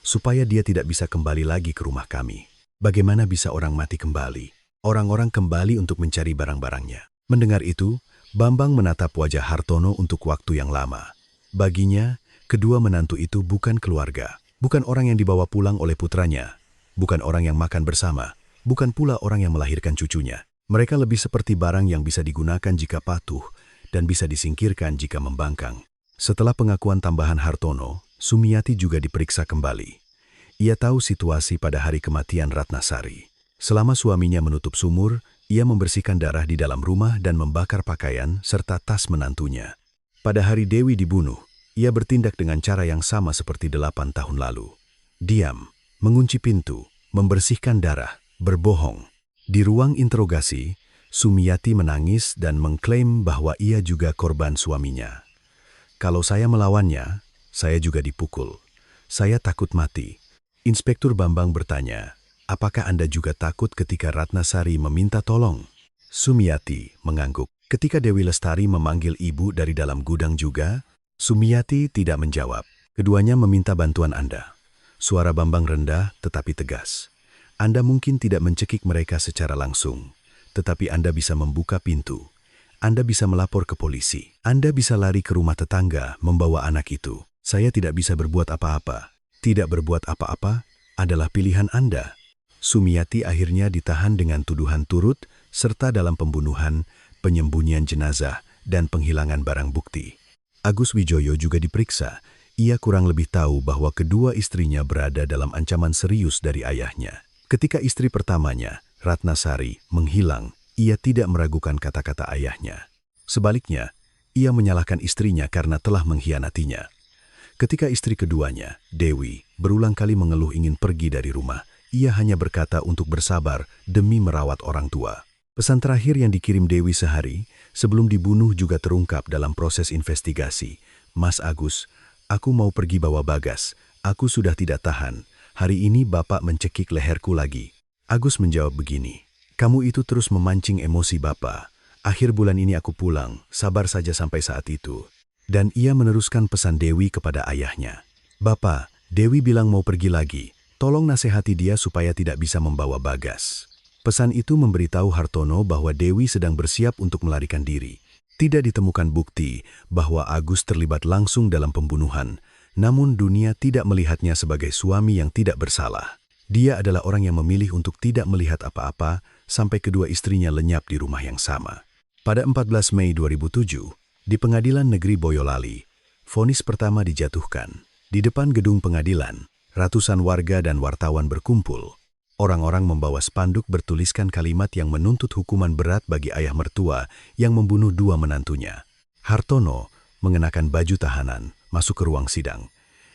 supaya dia tidak bisa kembali lagi ke rumah kami. Bagaimana bisa orang mati kembali? Orang-orang kembali untuk mencari barang-barangnya. Mendengar itu, Bambang menatap wajah Hartono untuk waktu yang lama. Baginya, kedua menantu itu bukan keluarga. Bukan orang yang dibawa pulang oleh putranya, bukan orang yang makan bersama, bukan pula orang yang melahirkan cucunya. Mereka lebih seperti barang yang bisa digunakan jika patuh dan bisa disingkirkan jika membangkang. Setelah pengakuan tambahan Hartono, Sumiati juga diperiksa kembali. Ia tahu situasi pada hari kematian Ratnasari. Selama suaminya menutup sumur, ia membersihkan darah di dalam rumah dan membakar pakaian serta tas menantunya. Pada hari Dewi dibunuh, ia bertindak dengan cara yang sama seperti 8 tahun lalu. Diam, mengunci pintu, membersihkan darah, berbohong. Di ruang interogasi, Sumiati menangis dan mengklaim bahwa ia juga korban suaminya. Kalau saya melawannya, saya juga dipukul. Saya takut mati. Inspektur Bambang bertanya, apakah Anda juga takut ketika Ratnasari meminta tolong? Sumiati mengangguk. Ketika Dewi Lestari memanggil ibu dari dalam gudang juga, Sumiati tidak menjawab. Keduanya meminta bantuan Anda. Suara Bambang rendah tetapi tegas. Anda mungkin tidak mencekik mereka secara langsung, tetapi Anda bisa membuka pintu. Anda bisa melapor ke polisi. Anda bisa lari ke rumah tetangga membawa anak itu. Saya tidak bisa berbuat apa-apa. Tidak berbuat apa-apa adalah pilihan Anda. Sumiati akhirnya ditahan dengan tuduhan turut serta dalam pembunuhan, penyembunyian jenazah, dan penghilangan barang bukti. Agus Wijoyo juga diperiksa. Ia kurang lebih tahu bahwa kedua istrinya berada dalam ancaman serius dari ayahnya. Ketika istri pertamanya, Ratnasari, menghilang, ia tidak meragukan kata-kata ayahnya. Sebaliknya, ia menyalahkan istrinya karena telah mengkhianatinya. Ketika istri keduanya, Dewi, berulang kali mengeluh ingin pergi dari rumah, ia hanya berkata untuk bersabar demi merawat orang tua. Pesan terakhir yang dikirim Dewi sehari sebelum dibunuh juga terungkap dalam proses investigasi. Mas Agus, aku mau pergi bawa Bagas. Aku sudah tidak tahan. Hari ini Bapak mencekik leherku lagi. Agus menjawab begini, kamu itu terus memancing emosi Bapak. Akhir bulan ini aku pulang, sabar saja sampai saat itu. Dan ia meneruskan pesan Dewi kepada ayahnya. Bapak, Dewi bilang mau pergi lagi. Tolong nasihati dia supaya tidak bisa membawa Bagas. Pesan itu memberitahu Hartono bahwa Dewi sedang bersiap untuk melarikan diri. Tidak ditemukan bukti bahwa Agus terlibat langsung dalam pembunuhan, namun dunia tidak melihatnya sebagai suami yang tidak bersalah. Dia adalah orang yang memilih untuk tidak melihat apa-apa sampai kedua istrinya lenyap di rumah yang sama. Pada 14 Mei 2007, di Pengadilan Negeri Boyolali, vonis pertama dijatuhkan. Di depan gedung pengadilan, ratusan warga dan wartawan berkumpul. Orang-orang membawa spanduk bertuliskan kalimat yang menuntut hukuman berat bagi ayah mertua yang membunuh dua menantunya. Hartono mengenakan baju tahanan, masuk ke ruang sidang.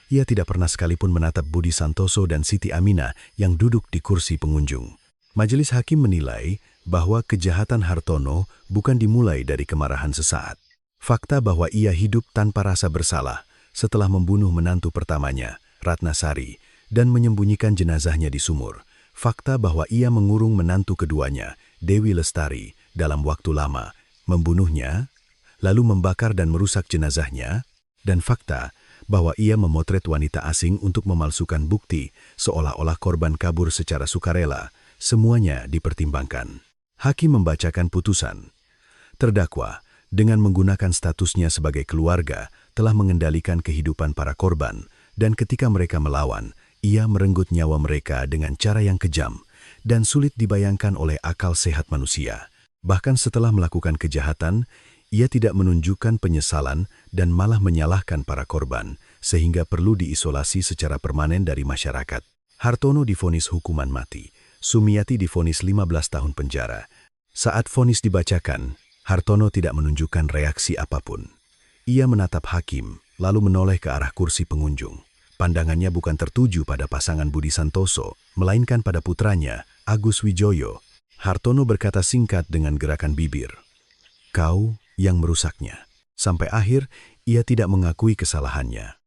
Ia tidak pernah sekalipun menatap Budi Santoso dan Siti Aminah yang duduk di kursi pengunjung. Majelis hakim menilai bahwa kejahatan Hartono bukan dimulai dari kemarahan sesaat. Fakta bahwa ia hidup tanpa rasa bersalah setelah membunuh menantu pertamanya, Ratna Sari, dan menyembunyikan jenazahnya di sumur. Fakta bahwa ia mengurung menantu keduanya, Dewi Lestari, dalam waktu lama, membunuhnya, lalu membakar dan merusak jenazahnya, dan fakta bahwa ia memotret wanita asing untuk memalsukan bukti seolah-olah korban kabur secara sukarela, semuanya dipertimbangkan. Hakim membacakan putusan. Terdakwa, dengan menggunakan statusnya sebagai keluarga, telah mengendalikan kehidupan para korban, dan ketika mereka melawan, ia merenggut nyawa mereka dengan cara yang kejam dan sulit dibayangkan oleh akal sehat manusia. Bahkan setelah melakukan kejahatan, ia tidak menunjukkan penyesalan dan malah menyalahkan para korban, sehingga perlu diisolasi secara permanen dari masyarakat. Hartono divonis hukuman mati. Sumiati divonis 15 tahun penjara. Saat vonis dibacakan, Hartono tidak menunjukkan reaksi apapun. Ia menatap hakim, lalu menoleh ke arah kursi pengunjung. Pandangannya bukan tertuju pada pasangan Budi Santoso, melainkan pada putranya, Agus Wijoyo. Hartono berkata singkat dengan gerakan bibir, "Kau yang merusaknya." Sampai akhir, ia tidak mengakui kesalahannya.